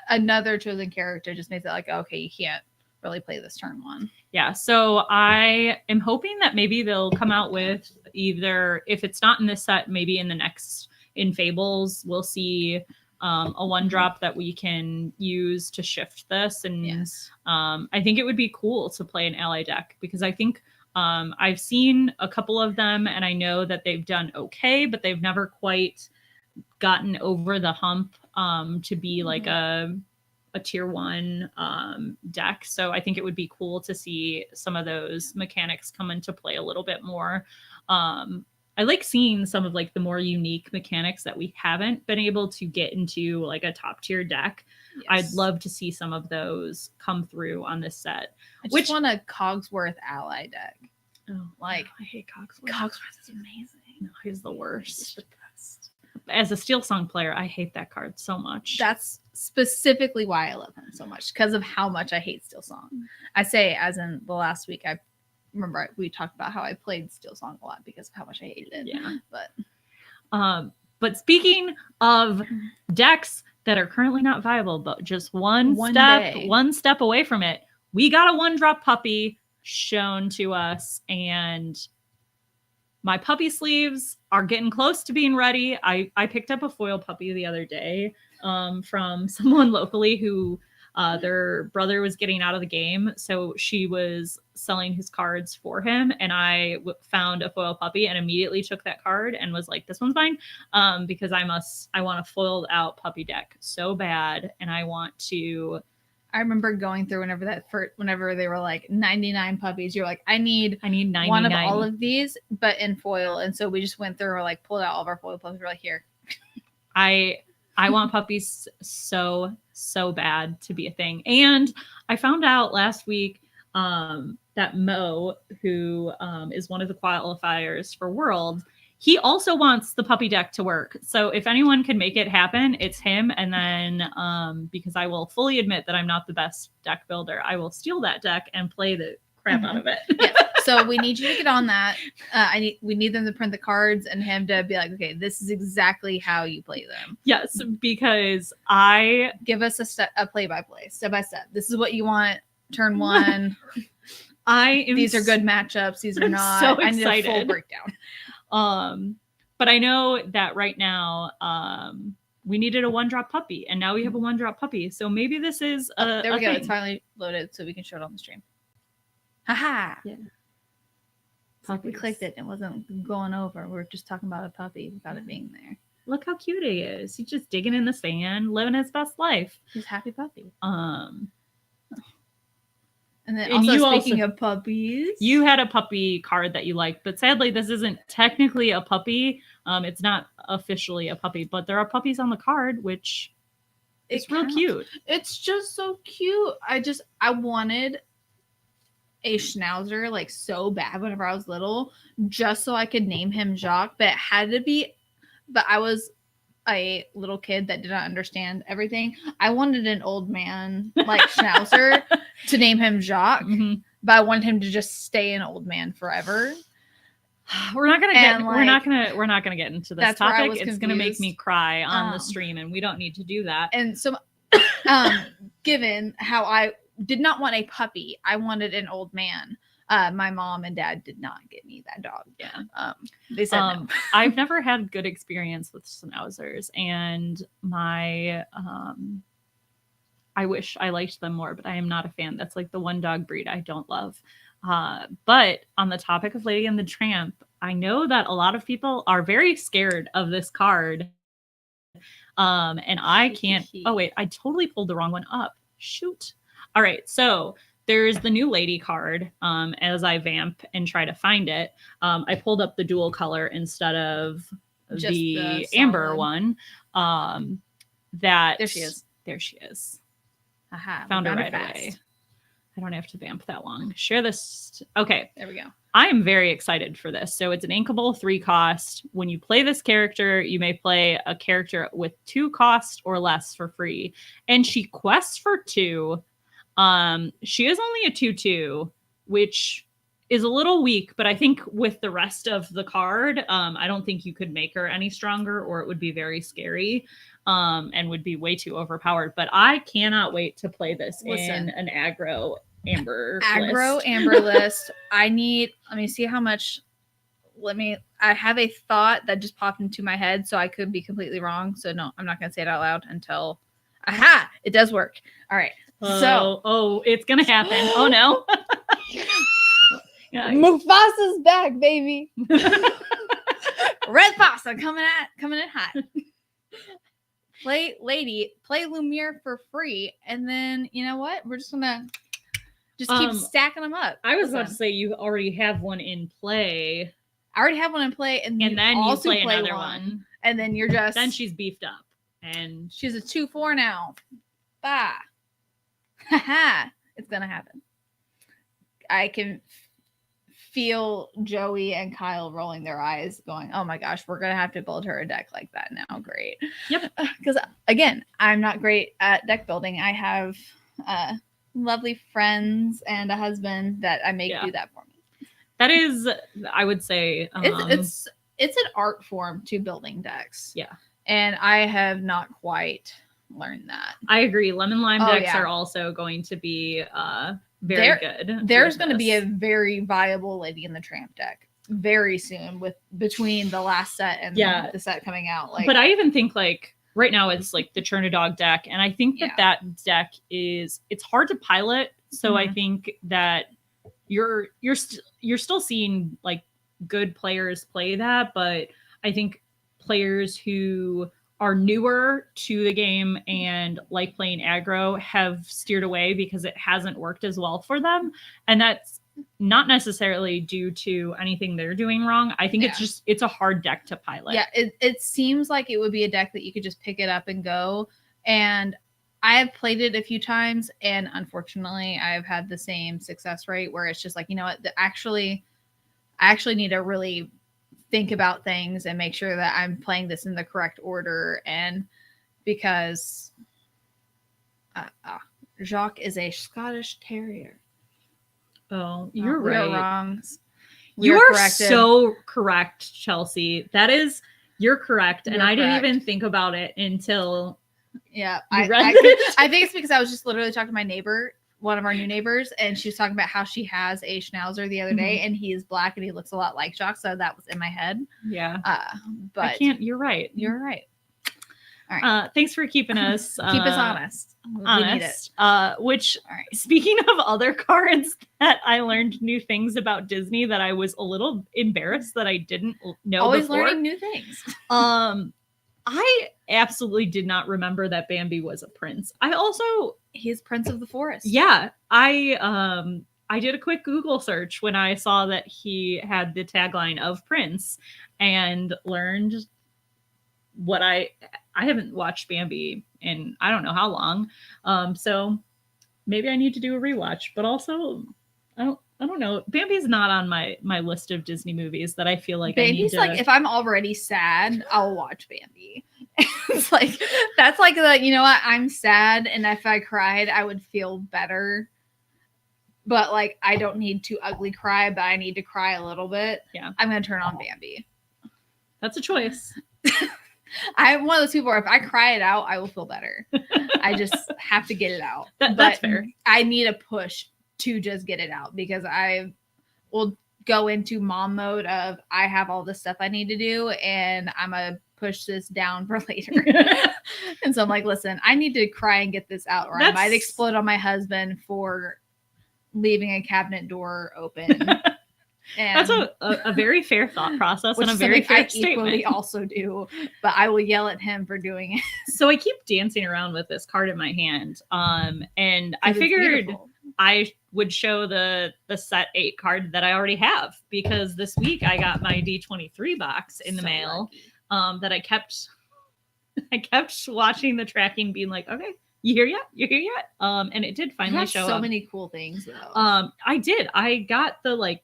another chosen character just makes it like, okay, you can't really play this turn 1. Yeah, so I am hoping that maybe they'll come out with either, if it's not in this set, maybe in the next, in Fables, we'll see a 1-drop that we can use to shift this. And I think it would be cool to play an ally deck because I think I've seen a couple of them and I know that they've done okay, but they've never quite gotten over the hump to be like a tier 1 deck. So I think it would be cool to see some of those mechanics come into play a little bit more. I like seeing some of like the more unique mechanics that we haven't been able to get into like a top tier deck. Yes. I'd love to see some of those come through on this set. I just want a Cogsworth ally deck. Oh, like I hate Cogsworth. Cogsworth is amazing. No, he's the worst. As a Steel Song player, I hate that card so much. That's specifically why I love him so much, because of how much I hate Steel Song. I say, as in the last week, I remember we talked about how I played Steel Song a lot because of how much I hated it. Yeah. But speaking of decks that are currently not viable, but just one step away from it, we got a 1-drop puppy shown to us, and my puppy sleeves are getting close to being ready. I picked up a foil puppy the other day from someone locally who their brother was getting out of the game. So she was selling his cards for him. And I found a foil puppy and immediately took that card and was like, this one's mine. Because I want a foiled out puppy deck so bad. And I want to... I remember going through whenever they were like 99 puppies, you're like, I need 99. One of all of these, but in foil. And so we just went through and like pulled out all of our foil puppies. We're like, here. I want puppies so bad to be a thing. And I found out last week that Mo, who is one of the qualifiers for World, he also wants the puppy deck to work. So if anyone can make it happen, it's him. And then because I will fully admit that I'm not the best deck builder, I will steal that deck and play the crap out of it. Yeah. So we need you to get on that. We need them to print the cards and him to be like, okay, this is exactly how you play them. Yes, because give us a play-by-play, step-by-step. This is what you want. Turn 1. These are good matchups. These are not. So excited. I need a full breakdown. But I know that right now, we needed a 1-drop puppy, and now we have a 1-drop puppy. So maybe this is there we go. Thing. It's finally loaded, so we can show it on the stream. Haha. Yeah. We clicked it. It wasn't going over. We're just talking about a puppy without it being there. Look how cute he is. He's just digging in the sand, living his best life. He's a happy puppy. And then speaking of puppies, you had a puppy card that you liked, but sadly this isn't technically a puppy. It's not officially a puppy, but there are puppies on the card, which is real cute. It's just so cute. I wanted a Schnauzer like so bad whenever I was little, just so I could name him Jacques, but I was a little kid that did not understand everything. I wanted an old man like Schnauzer to name him Jacques, but I wanted him to just stay an old man forever. We're not gonna get into this topic. It's gonna make me cry on the stream, and we don't need to do that. And so, given how I did not want a puppy, I wanted an old man. My mom and dad did not get me that dog. Yeah. They said no. I've never had good experience with schnauzers, and my I wish I liked them more, but I am not a fan. That's like the one dog breed I don't love. But on the topic of Lady and the Tramp, I know that a lot of people are very scared of this card. And I can't. Oh wait, I totally pulled the wrong one up. Shoot. All right, so there's the new lady card. As I vamp and try to find it, I pulled up the dual color instead of Just the the amber solid. one. That There she is. There she is. Aha, Found her found right fast. away. I don't have to vamp that long. Share this. Okay. There we go. I am very excited for this. So it's an inkable 3 cost. When you play this character, you may play a character with 2 cost or less for free. And she quests for 2. She is only a 2/2, which is a little weak, but I think with the rest of the card, I don't think you could make her any stronger, or it would be very scary. And would be way too overpowered. But I cannot wait to play this in an aggro amber list. Let me see how much. I have a thought that just popped into my head, so I could be completely wrong. So no, I'm not going to say it out loud until. Aha! It does work. All right. Oh, it's going to happen. Oh no. Yeah. Mufasa's back, baby. Red pasta coming in hot. Play Lumiere for free, and then you know what? We're just gonna keep stacking them up. I was about to say you already have one in play. I already have one in play, and then you play another one, and then you're just then she's beefed up, and she's a 2/4 now. Bah, haha! It's gonna happen. I can feel Joey and Kyle rolling their eyes going, oh my gosh, we're going to have to build her a deck like that now. Great. Yep. Because again, I'm not great at deck building. I have lovely friends and a husband that I make do that for me. That is, I would say, it's an art form to building decks. Yeah. And I have not quite learned that. I agree. Lemon Lime decks are also going to be very good. There's going to be a very viable Lady in the Tramp deck very soon between the last set and the set coming out. But I even think like right now it's like the Chernodog deck, and I think that deck it's hard to pilot. So I think that you're still seeing like good players play that, but I think players who are newer to the game and like playing aggro have steered away because it hasn't worked as well for them. And that's not necessarily due to anything they're doing wrong. I think it's a hard deck to pilot. Yeah, it seems like it would be a deck that you could just pick it up and go. And I have played it a few times, and unfortunately I've had the same success rate where it's just like, you know what, I actually need to really think about things and make sure that I'm playing this in the correct order. And because Jacques is a Scottish Terrier. Oh, you're right. We're wrong. You are so correct, Chelsea. You're correct. And I didn't even think about it until I think it's because I was just literally talking to my neighbor, one of our new neighbors, and she was talking about how she has a Schnauzer the other day, and he is black and he looks a lot like Jacques, so that was in my head. Yeah. But you're right. You're right. All right. Thanks for keeping us honest. Honest. Which, speaking of other cards that I learned new things about Disney that I was a little embarrassed that I didn't know Always before. Learning new things. I absolutely did not remember that Bambi was a prince. He's Prince of the Forest. Yeah. I did a quick Google search when I saw that he had the tagline of Prince and learned what I haven't watched Bambi in I don't know how long. So maybe I need to do a rewatch, but also I don't know. Bambi's not on my list of Disney movies that I feel like Bambi's like, if I'm already sad, I'll watch Bambi. It's like, that's like the, you know what, I'm sad, and if I cried, I would feel better. But like, I don't need to ugly cry, but I need to cry a little bit. Yeah. I'm going to turn on Bambi. That's a choice. I'm one of those people where if I cry it out, I will feel better. I just have to get it out. That's fair. I need a push to just get it out because will go into mom mode of I have all this stuff I need to do and I'm gonna push this down for later. And so I'm like, listen, I need to cry and get this out, or I might explode on my husband for leaving a cabinet door open. And that's a very fair thought process and a very fair statement. I equally also do, but I will yell at him for doing it. So I keep dancing around with this card in my hand, and I figured I would show the set 8 card that I already have, because this week I got my D23 box in the mail that I kept watching the tracking, being like, okay, you here yet? You're here yet? And it did finally show up. So many cool things though. I did. I got the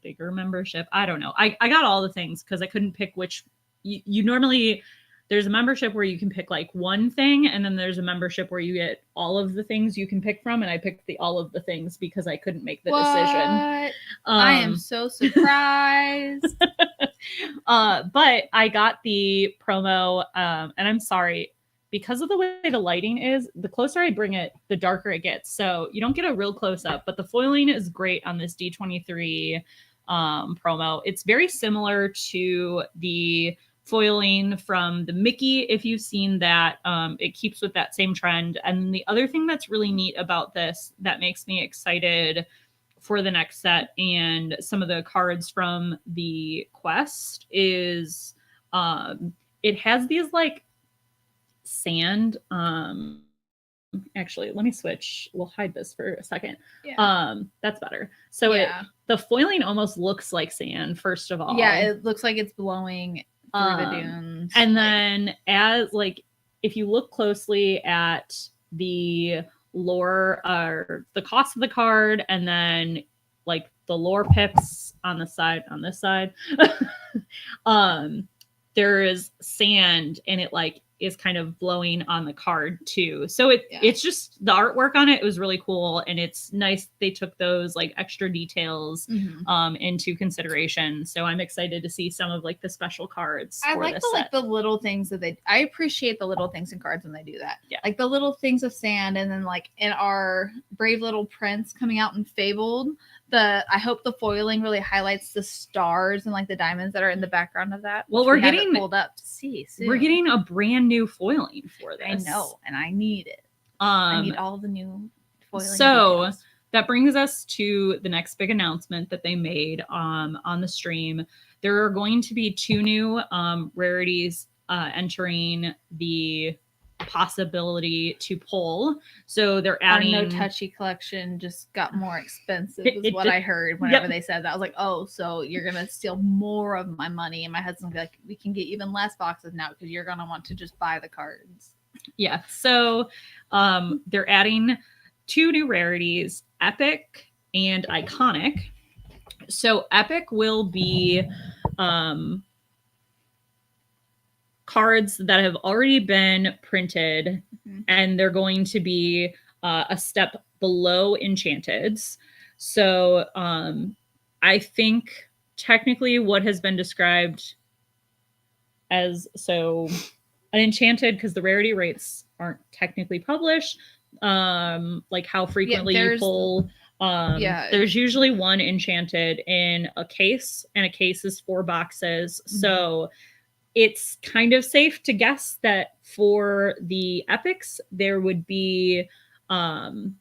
bigger membership. I don't know. I got all the things because I couldn't pick which. You normally, there's a membership where you can pick like one thing, and then there's a membership where you get all of the things you can pick from, and I picked all of the things because I couldn't make the decision. I am so surprised. But I got the promo, and I'm sorry, because of the way the lighting is, the closer I bring it, the darker it gets. So you don't get a real close up, but the foiling is great on this D23 promo. It's very similar to the foiling from the Mickey, if you've seen that. It keeps with that same trend. And the other thing that's really neat about this that makes me excited for the next set and some of the cards from the quest is it has these like sand. Actually, let me switch. We'll hide this for a second. Yeah. That's better. So the foiling almost looks like sand, first of all. Yeah, it looks like it's blowing through the dunes. And then as like, if you look closely at the lore or the cost of the card, and then like the lore pips on the side, on this side, there is sand, and it like is kind of blowing on the card too. So it's just, the artwork on it was really cool, and it's nice they took those like extra details into consideration. So I'm excited to see some of like the special cards. I like the little things that I appreciate the little things in cards when they do that. Yeah. Like the little things of sand, and then like in our Brave Little Prince coming out in Fabled, I hope the foiling really highlights the stars and like the diamonds that are in the background of that. Well, we're getting pulled up to see soon. We're getting a brand new foiling for this. I know, and I need it. I need all the new foiling. So details. That brings us to the next big announcement that they made on the stream. There are going to be 2 new rarities entering the possibility to pull. So they're adding our No Touchy collection just got more expensive is what I heard whenever they said that. I was like, oh, so you're gonna steal more of my money. And my husband's like, we can get even less boxes now because you're gonna want to just buy the cards. Yeah. So they're adding 2 new rarities, Epic and Iconic. So Epic will be cards that have already been printed, and they're going to be a step below Enchanted's. So I think technically what has been described as an Enchanted, because the rarity rates aren't technically published, like how frequently you pull. There's usually 1 Enchanted in a case, and a case is 4 boxes. So it's kind of safe to guess that for the epics, there would be 2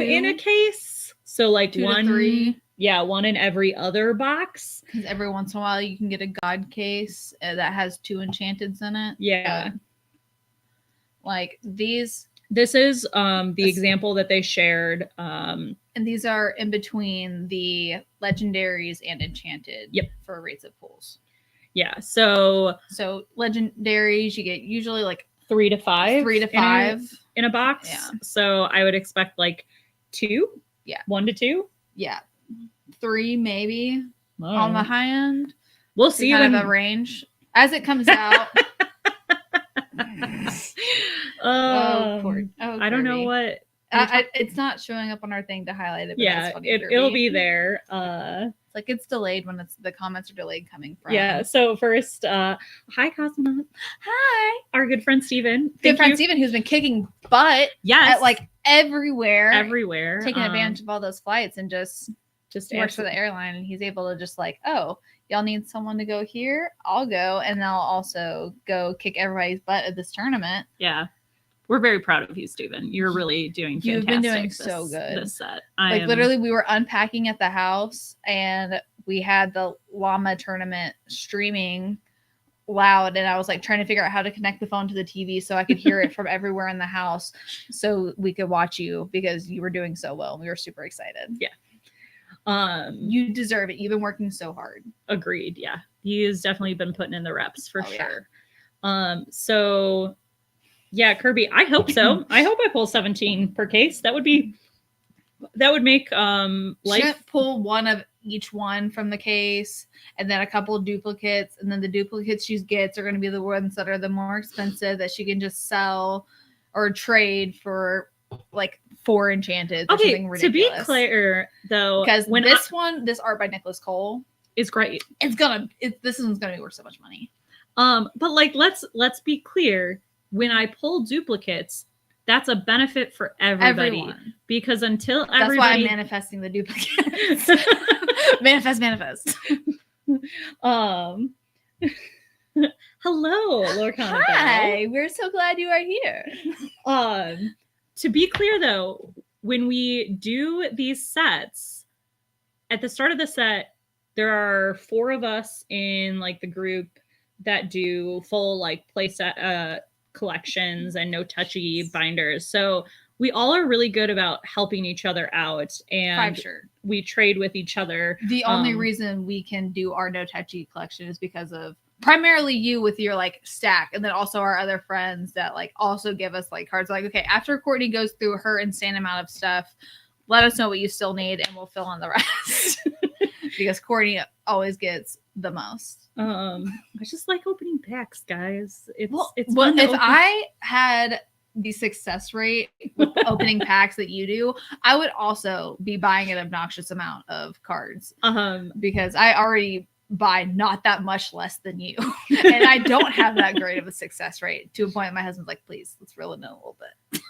in a case. So like 1 to 3. Yeah, 1 in every other box. Because every once in a while you can get a god case that has 2 Enchanteds in it. Yeah. Like these. This is the example that they shared. And these are in between the legendaries and Enchanted for rates of pulls. Yeah, so legendaries, you get usually like 3 to 5. 3 to 5 in a box. Yeah. So I would expect like 2. Yeah. 1 to 2. Yeah. 3 maybe on the high end. We'll see when the range as it comes out. I don't know what. It's not showing up on our thing to highlight it. But yeah, it'll be there. It's like it's delayed when the comments are delayed coming from. Yeah. So first, hi Cosmonaut. Hi, our good friend Steven. Steven, who's been kicking butt. Yes. At like everywhere, taking advantage of all those flights and just Just he works for the airline, and he's able to just like, oh, y'all need someone to go here, I'll go, and I'll also go kick everybody's butt at this tournament. Yeah, we're very proud of you, Steven. You're really doing fantastic. You've been doing so good this set. Like literally, we were unpacking at the house, and we had the llama tournament streaming loud, and I was like trying to figure out how to connect the phone to the TV so I could hear it from everywhere in the house, so we could watch you because you were doing so well. We were super excited. Yeah. You deserve it. You've been working so hard. Agreed. Yeah. He has definitely been putting in the reps for sure. Yeah. So yeah, Kirby, I hope so. I hope I pull 17 per case. That would make life. Should pull one of each one from the case, and then a couple of duplicates, and then the duplicates she gets are going to be the ones that are the more expensive that she can just sell or trade for like 4 Enchanted. Okay, to be clear though, because this art by Nicholas Cole is great. This one's gonna be worth so much money. But like let's be clear. When I pull duplicates, that's a benefit for everybody. Because until everybody... That's why I'm manifesting the duplicates. manifest. Hello, Lorcana. Hi, we're so glad you are here. To be clear though, when we do these sets, at the start of the set, there are 4 of us in like the group that do full like playset collections and no touchy binders. So we all are really good about helping each other out, and we trade with each other. The only reason we can do our no touchy collection is because of primarily you with your like stack, and then also our other friends that like also give us like cards. Like, okay, after Courtney goes through her insane amount of stuff, let us know what you still need and we'll fill in the rest. Because Courtney always gets the most. I just like opening packs, guys. It's if I had the success rate with opening packs that you do, I would also be buying an obnoxious amount of cards. Because I already buy not that much less than you. And I don't have that great of a success rate, to a point my husband's like, please, let's reel it in a little bit.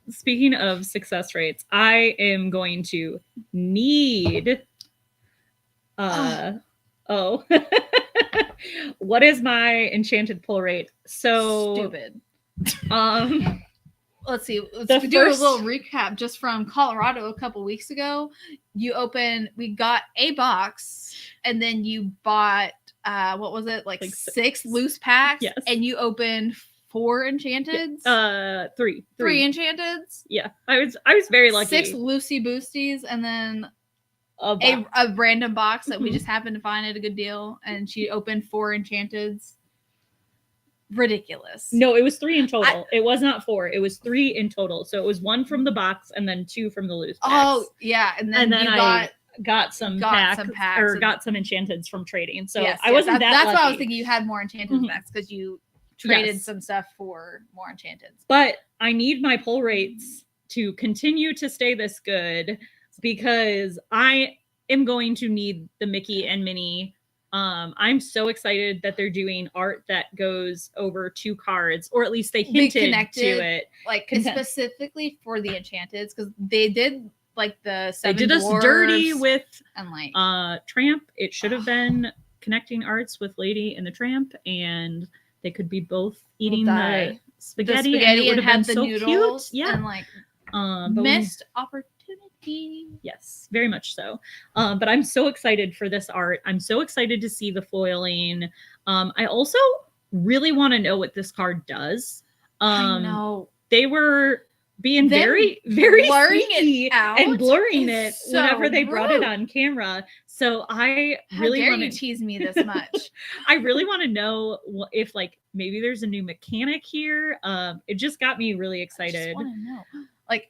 Speaking of success rates, I am going to need what is my enchanted pull rate? So stupid. Let's see. Let's do a little recap just from Colorado a couple weeks ago. We got a box, and then you bought what was it, like 6 loose packs? Yes. And you opened 4 Enchanteds? Yeah. 3 Enchanteds? Yeah. I was very lucky. 6 loosey boosties, and then a random box that we just happened to find at a good deal, and she opened 4 Enchanteds. Ridiculous. No, it was 3 in total. It was not 4. It was 3 in total. So it was 1 from the box and then 2 from the loose packs. Oh, yeah. And then I got some packs or got some Enchanteds from trading. So yes, I wasn't that lucky. That's why I was thinking you had more Enchanted packs, because you traded some stuff for more Enchanteds. But I need my pull rates to continue to stay this good, because I am going to need the Mickey and Minnie. I'm so excited that they're doing art that goes over 2 cards, or at least they hinted to it. Like specifically for the Enchanteds, because they did like the 7 They did us dirty with and like Tramp. It should have been connecting arts with Lady and the Tramp, and they could be both eating the spaghetti and it would have been so cute. Yeah. And like missed opportunity. Yes, very much so. But I'm so excited for this art. I'm so excited to see the foiling. I also really want to know what this card does. I know. They were being very, very blurring it out and blurring it whenever they brought it on camera. So I really want to tease me this much. I really want to know if like maybe there's a new mechanic here. It just got me really excited. I just want to know. Like,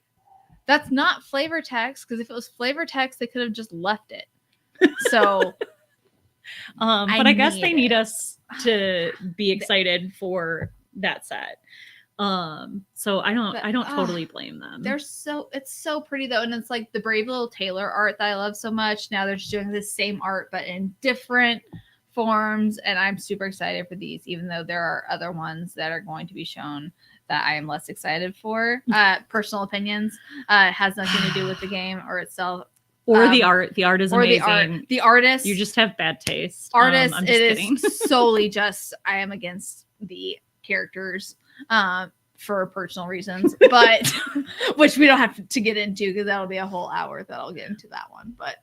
that's not flavor text, because if it was flavor text, they could have just left it. So, but I guess they need us to be excited for that set. So I don't totally blame them. It's so pretty though, and it's like the brave little Taylor art that I love so much. Now they're just doing the same art but in different forms, and I'm super excited for these, even though there are other ones that are going to be shown that I am less excited for. Personal opinions. It has nothing to do with the game or itself. Or the art. The art is or amazing. the artist. You just have bad taste. Artist. I'm just kidding. Is solely just I am against the characters for personal reasons, but which we don't have to get into because that'll be a whole hour that I'll get into that one. But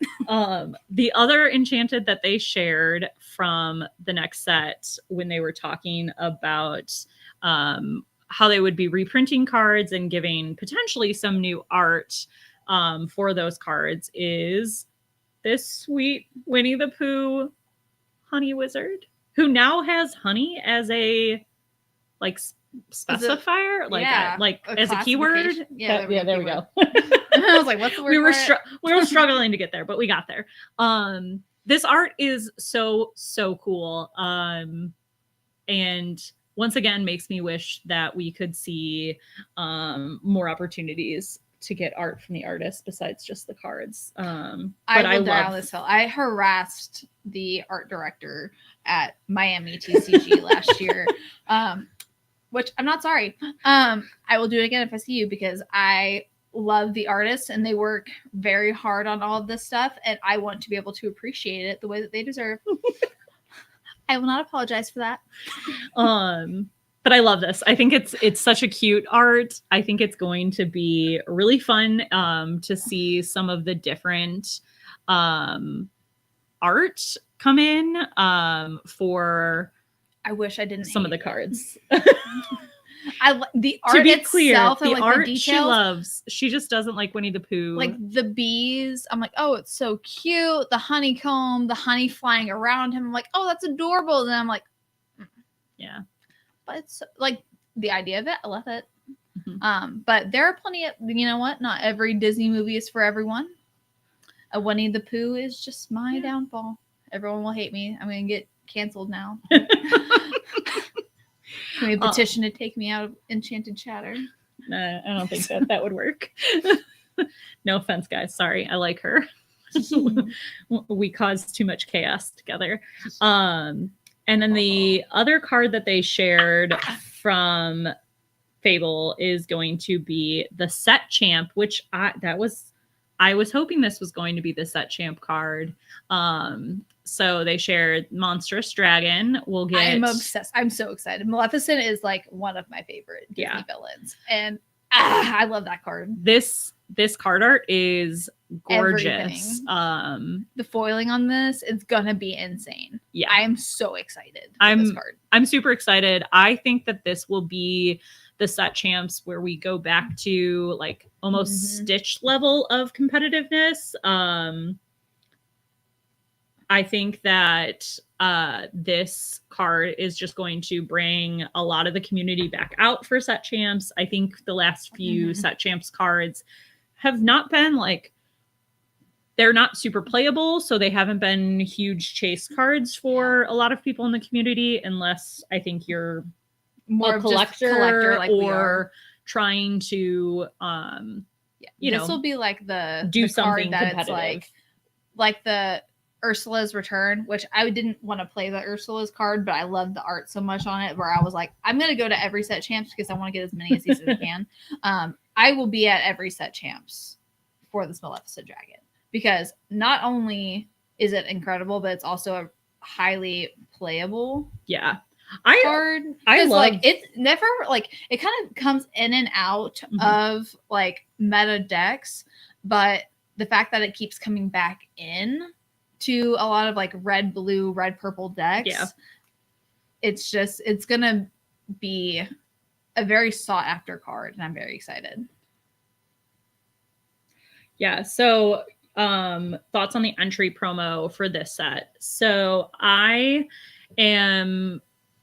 the other Enchanted that they shared from the next set when they were talking about how they would be reprinting cards and giving potentially some new art for those cards is this sweet Winnie the Pooh honey wizard who now has honey as a like specifier, as a keyword. Yeah, there we go. I was like, what's the word? We were struggling to get there, but we got there. This art is so cool. And once again makes me wish that we could see more opportunities to get art from the artist besides just the cards. I will die on this hill. I harassed the art director at Miami TCG last year, which I'm not sorry. I will do it again if I see you because I love the artists and they work very hard on all of this stuff, and I want to be able to appreciate it the way that they deserve. I will not apologize for that. But I love this. I think it's such a cute art. I think it's going to be really fun to see some of the different art come in for. I wish I didn't. Some of the cards. The art itself, the like art the details, she loves. She just doesn't like Winnie the Pooh. Like the bees, I'm like, oh, it's so cute. The honeycomb, the honey flying around him. I'm like, oh, that's adorable. And I'm like, yeah. But it's like the idea of it, I love it. Mm-hmm. But there are plenty of, you know what? Not every Disney movie is for everyone. Winnie the Pooh is just my downfall. Everyone will hate me. I'm gonna get canceled now. Can we petition to take me out of Enchanted Chatter? I don't think that would work. No offense, guys. Sorry, I like her. We caused too much chaos together. And then the other card that they shared from Fable is going to be the Set Champ, which I was hoping this was going to be the Set Champ card. So they shared Monstrous Dragon. We'll get. I'm obsessed. I'm so excited. Maleficent is like one of my favorite Disney villains, and I love that card. This card art is gorgeous. The foiling on this is gonna be insane. Yeah, I am so excited for this card. I'm super excited. I think that this will be the Set Champs where we go back to like almost Stitch level of competitiveness. I think that this card is just going to bring a lot of the community back out for Set Champs. I think the last few Set Champs cards have not been like, they're not super playable, so they haven't been huge chase cards for a lot of people in the community, unless I think you're more a collector like or trying to, this will be like the something card that competitive. It's like the Ursula's Return, which I didn't want to play the Ursula's card, but I loved the art so much on it where I was like, I'm going to go to every Set Champs because I want to get as many as these as I can. I will be at every Set Champs for this Maleficent Dragon because not only is it incredible, but it's also a highly playable card. I love like it's never like it kind of comes in and out of like meta decks, but the fact that it keeps coming back in to a lot of like red, blue, red, purple decks. Yeah. It's gonna be a very sought after card, and I'm very excited. Yeah. So thoughts on the entry promo for this set. So I am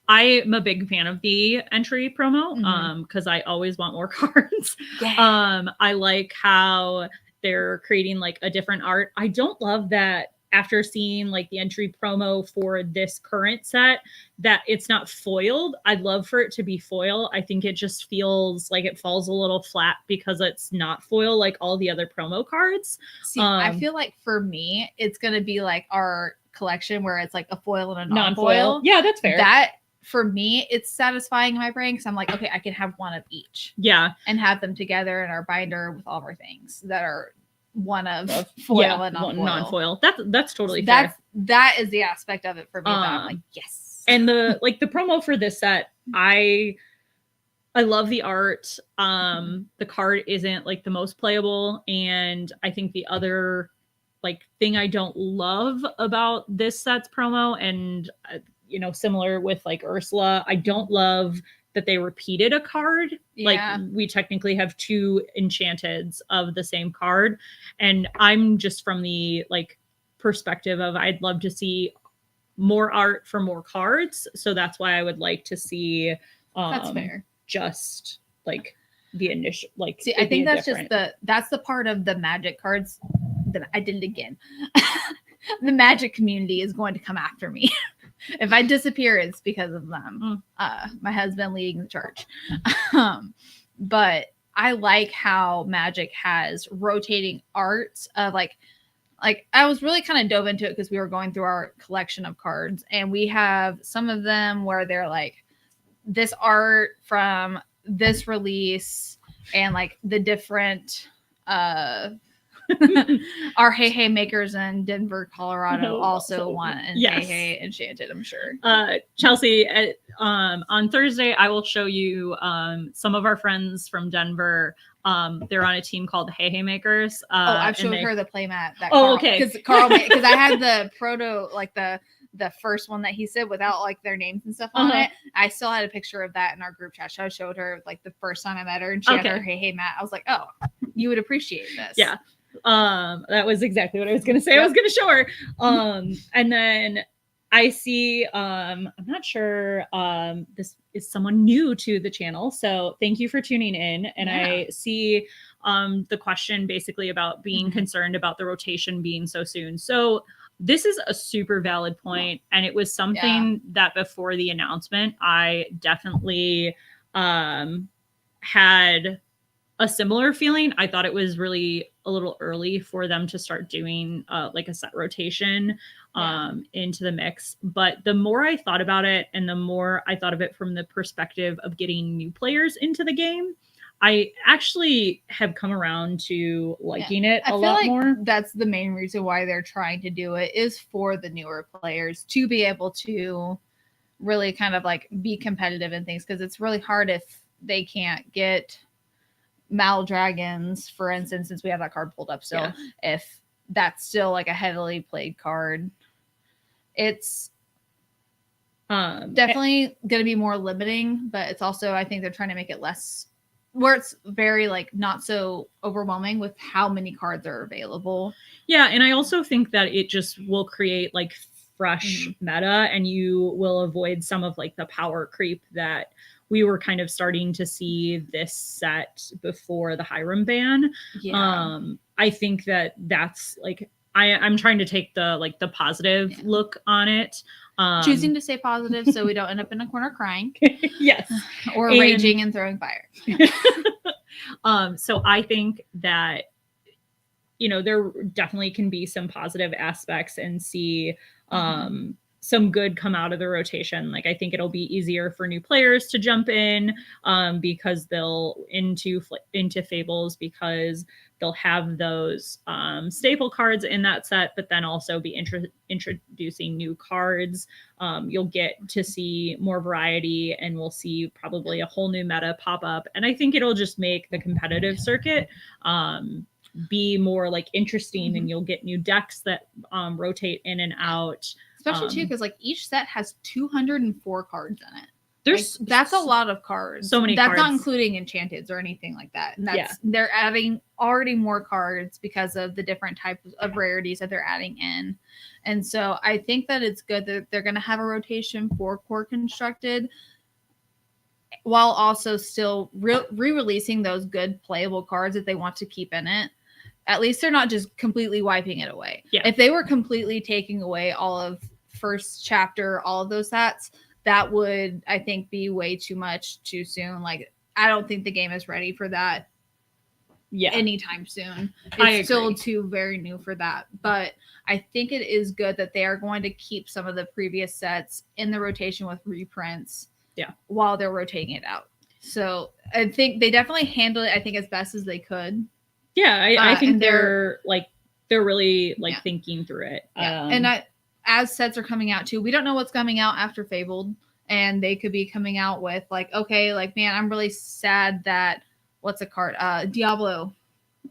a big fan of the entry promo because I always want more cards. Yeah. I like how they're creating like a different art. I don't love that after seeing like the entry promo for this current set that it's not foiled. I'd love for it to be foil. I think it just feels like it falls a little flat because it's not foil like all the other promo cards. See, I feel like for me, it's going to be like our collection where it's like a foil and a non-foil. Yeah, that's fair. That for me, it's satisfying in my brain because I'm like, okay, I can have one of each. Yeah. And have them together in our binder with all of our things that are one of foil and non-foil. Non-foil. That's totally fair. That is the aspect of it for me that I'm like, yes. And the promo for this set, I love the art. The card isn't like the most playable, and I think the other like thing I don't love about this set's promo, and similar with like Ursula, I don't love that they repeated a card. Like we technically have 2 Enchanteds of the same card, and I'm just from the like perspective of I'd love to see more art for more cards, so that's why I would like to see that's fair. Just like the initial like see I think that's different. That's the part of the Magic cards that I did it again. The Magic community is going to come after me. If I disappear, it's because of them. My husband leading the charge. But I like how Magic has rotating art of like I was really kind of dove into it because we were going through our collection of cards, and we have some of them where they're like this art from this release, and like the different our Hey makers in Denver, Colorado also want an Hey Enchanted, I'm sure. Chelsea, on Thursday, I will show you some of our friends from Denver. They're on a team called Hey makers. I've showed her the playmat. Okay. Because I had the proto, like the first one that he said without like their names and stuff on it. I still had a picture of that in our group chat. So I showed her like the first time I met her, and she had her Hey mat. I was like, oh, you would appreciate this. Yeah. That was exactly what I was going to say. Yep. I was going to show her. And then I see, I'm not sure, this is someone new to the channel. So thank you for tuning in. And I see, the question basically about being concerned about the rotation being so soon. So this is a super valid point, and it was something that before the announcement, I definitely, had a similar feeling. I thought it was really a little early for them to start doing like a set rotation into the mix. But the more I thought about it, and the more I thought of it from the perspective of getting new players into the game, I actually have come around to liking it a lot more. That's the main reason why they're trying to do it, is for the newer players to be able to really kind of like be competitive in things, because it's really hard if they can't get Maldragons, for instance, since we have that card pulled up still. If that's still like a heavily played card, it's definitely going to be more limiting, but it's also, I think they're trying to make it less, where it's very like not so overwhelming with how many cards are available. Yeah, and I also think that it just will create like fresh meta, and you will avoid some of like the power creep that we were kind of starting to see this set before the Hiram ban. I think that that's like, I'm trying to take the like the positive look on it. Choosing to stay positive so we don't end up in a corner crying. Yes. Or raging and throwing fire. So I think that, there definitely can be some positive aspects, and see some good come out of the rotation. Like, I think it'll be easier for new players to jump in because they'll into Fables, because they'll have those staple cards in that set, but then also be introducing new cards. You'll get to see more variety, and we'll see probably a whole new meta pop up. And I think it'll just make the competitive circuit be more like interesting, and you'll get new decks that rotate in and out. Especially too, because like each set has 204 cards in it. That's a lot of cards. So many cards. That's not including Enchanteds or anything like that. And they're adding already more cards because of the different types of rarities that they're adding in. And so I think that it's good that they're going to have a rotation for core constructed, while also still re-releasing those good playable cards that they want to keep in it. At least they're not just completely wiping it away. If they were completely taking away all of first chapter, all of those sets, that would, I think, be way too much too soon. Like, I don't think the game is ready for that anytime soon. It's still too very new for that. But I think it is good that they are going to keep some of the previous sets in the rotation with reprints while they're rotating it out. So I think they definitely handled it, I think, as best as they could. Yeah, I think and they're really like Yeah. thinking through it. Yeah. And as sets are coming out too, we don't know what's coming out after Fabled, and they could be coming out with like, okay, like man, I'm really sad that what's a card? Diablo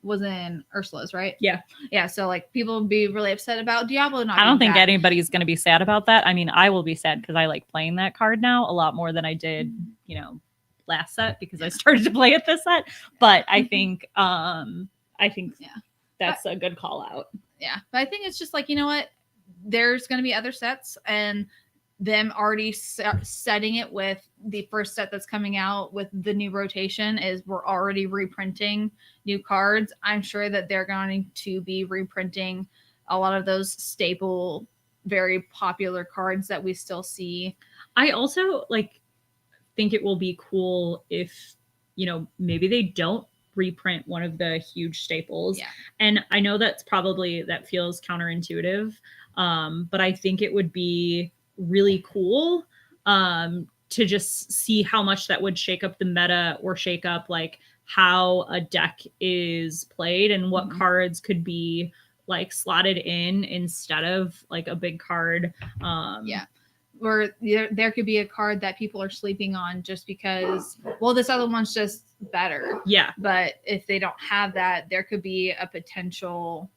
was in Ursula's, right? Yeah. Yeah. So like people would be really upset about Diablo not. I don't being think back. anybody's going to be sad about that. I mean, I will be sad because I like playing that card now a lot more than I did, you know, last set because I started to play it this set. But I think Yeah. that's a good call out. Yeah. But I think it's just like, you know what? There's going to be other sets, and them already setting it with the first set that's coming out with the new rotation is we're already reprinting new cards. I'm sure that they're going to be reprinting a lot of those staple, very popular cards that we still see. I also like think it will be cool if, you know, maybe they don't reprint one of the huge staples. Yeah. And I know that feels counterintuitive. But I think it would be really cool to just see how much that would shake up the meta or shake up like how a deck is played and what cards could be like slotted in instead of like a big card. Yeah. Or there could be a card that people are sleeping on just because, well, this other one's just better. Yeah. But if they don't have that, there could be a potential.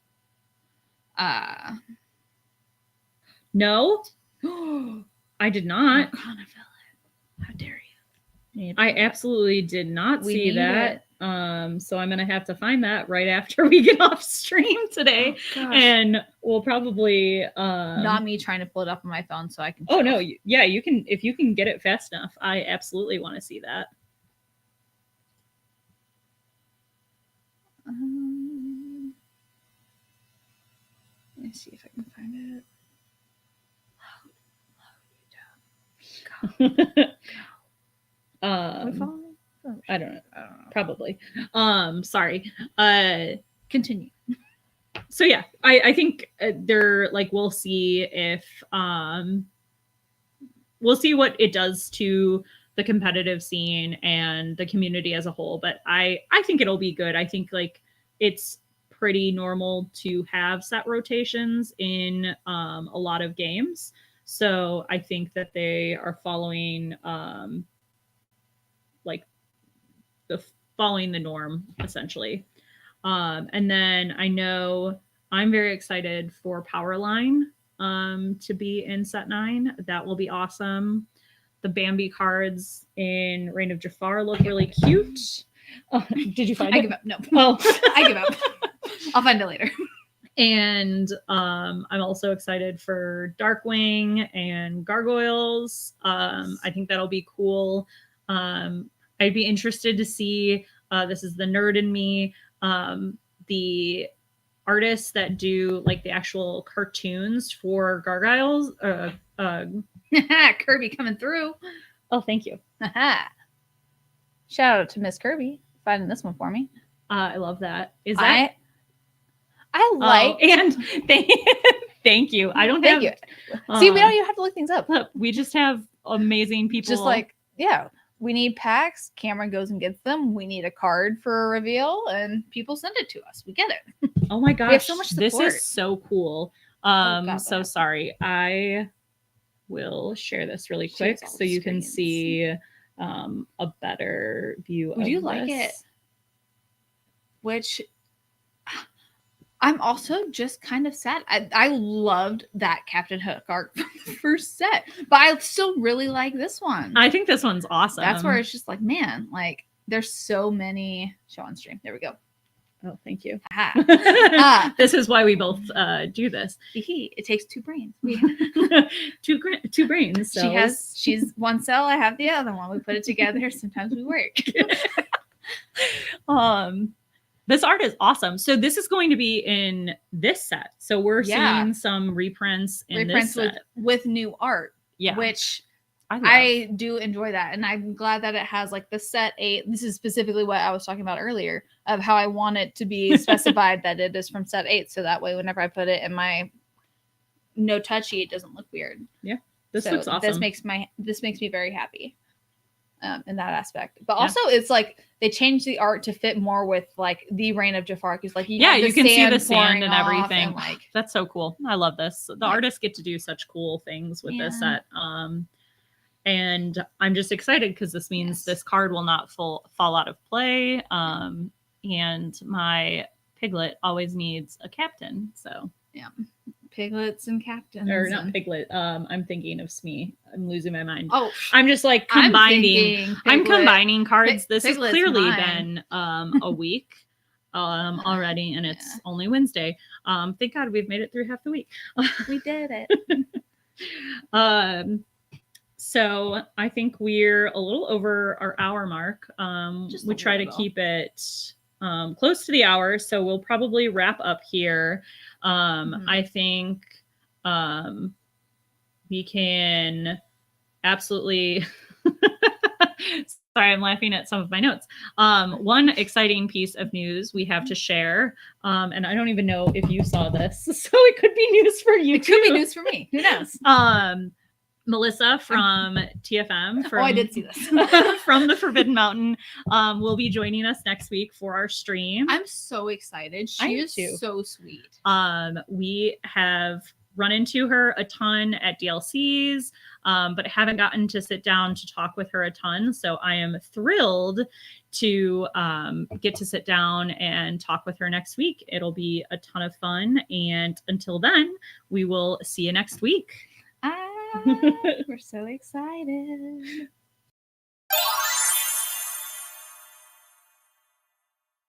No, I did not. Lorcana villain. How dare you? I absolutely did not We see need that. So I'm gonna have to find that right after we get off stream today, and we'll probably not me trying to pull it up on my phone so I can. Oh no, yeah, you can if you can get it fast enough. I absolutely want to see that. Let me see if I can find it. I don't know. Probably. Sorry. Continue. So yeah, I think they're like we'll see if we'll see what it does to the competitive scene and the community as a whole. But I think it'll be good. I think like it's pretty normal to have set rotations in a lot of games. So I think that they are following following the norm essentially. And then I know I'm very excited for Powerline to be in set 9. That will be awesome. The Bambi cards in Reign of Jafar look really cute. Did you find it? I give up. No. Oh, I give up. I'll find it later. And I'm also excited for Darkwing and Gargoyles. I think that'll be cool. I'd be interested to see, this is the nerd in me, the artists that do like the actual cartoons for Gargoyles. Kirby coming through. Oh, thank you. Shout out to Miss Kirby finding this one for me. I love that. Is that... I like... Oh, and thank you. I don't thank have... you. See, we don't even have to look things up. We just have amazing people. Just like, yeah. We need packs. Cameron goes and gets them. We need a card for a reveal, and people send it to us. We get it. Oh my gosh, we have so much support. This is so cool. God, so sorry. I will share this really quick so you can see a better view of Would you this. like it? Which I'm also just kind of sad. I loved that Captain Hook arc from the first set, but I still really like this one. I think this one's awesome. That's where it's just like, man, like there's so many. Show on stream. There we go. Oh, thank you. This is why we both do this. It takes 2 brains. two brains. So. She's one cell. I have the other one. We put it together. Sometimes we work. This art is awesome. So this is going to be in this set. So we're seeing some reprints in this set. With new art. Yeah. Which I do enjoy that. And I'm glad that it has like the set 8. This is specifically what I was talking about earlier of how I want it to be specified that it is from set 8. So that way, whenever I put it in my no touchy, it doesn't look weird. Yeah. This looks awesome. This makes me very happy. in that aspect. But also, it's like they changed the art to fit more with like the Reign of Jafar, because like you can see the sand and everything. like, that's so cool. I love this. The artists get to do such cool things with this set. And I'm just excited because this means this card will not fall out of play. And my Piglet always needs a captain. So yeah, piglets and captains. Or not Piglet. I'm thinking of Smee. I'm losing my mind. Oh, I'm just like combining. I'm combining cards. This has Piglet's clearly mine. been a week already, and it's only Wednesday. Thank God we've made it through half the week. We did it. So I think we're a little over our hour mark. We try to keep it close to the hour, so we'll probably wrap up here. I think we can absolutely sorry, I'm laughing at some of my notes. One exciting piece of news we have to share, and I don't even know if you saw this, so it could be news for you. It could be news for me. Who knows? Melissa from TFM. I did see this. From the Forbidden Mountain will be joining us next week for our stream. I'm so excited. She is so sweet. We have run into her a ton at DLCs, but haven't gotten to sit down to talk with her a ton. So I am thrilled to get to sit down and talk with her next week. It'll be a ton of fun. And until then, we will see you next week. We're so excited.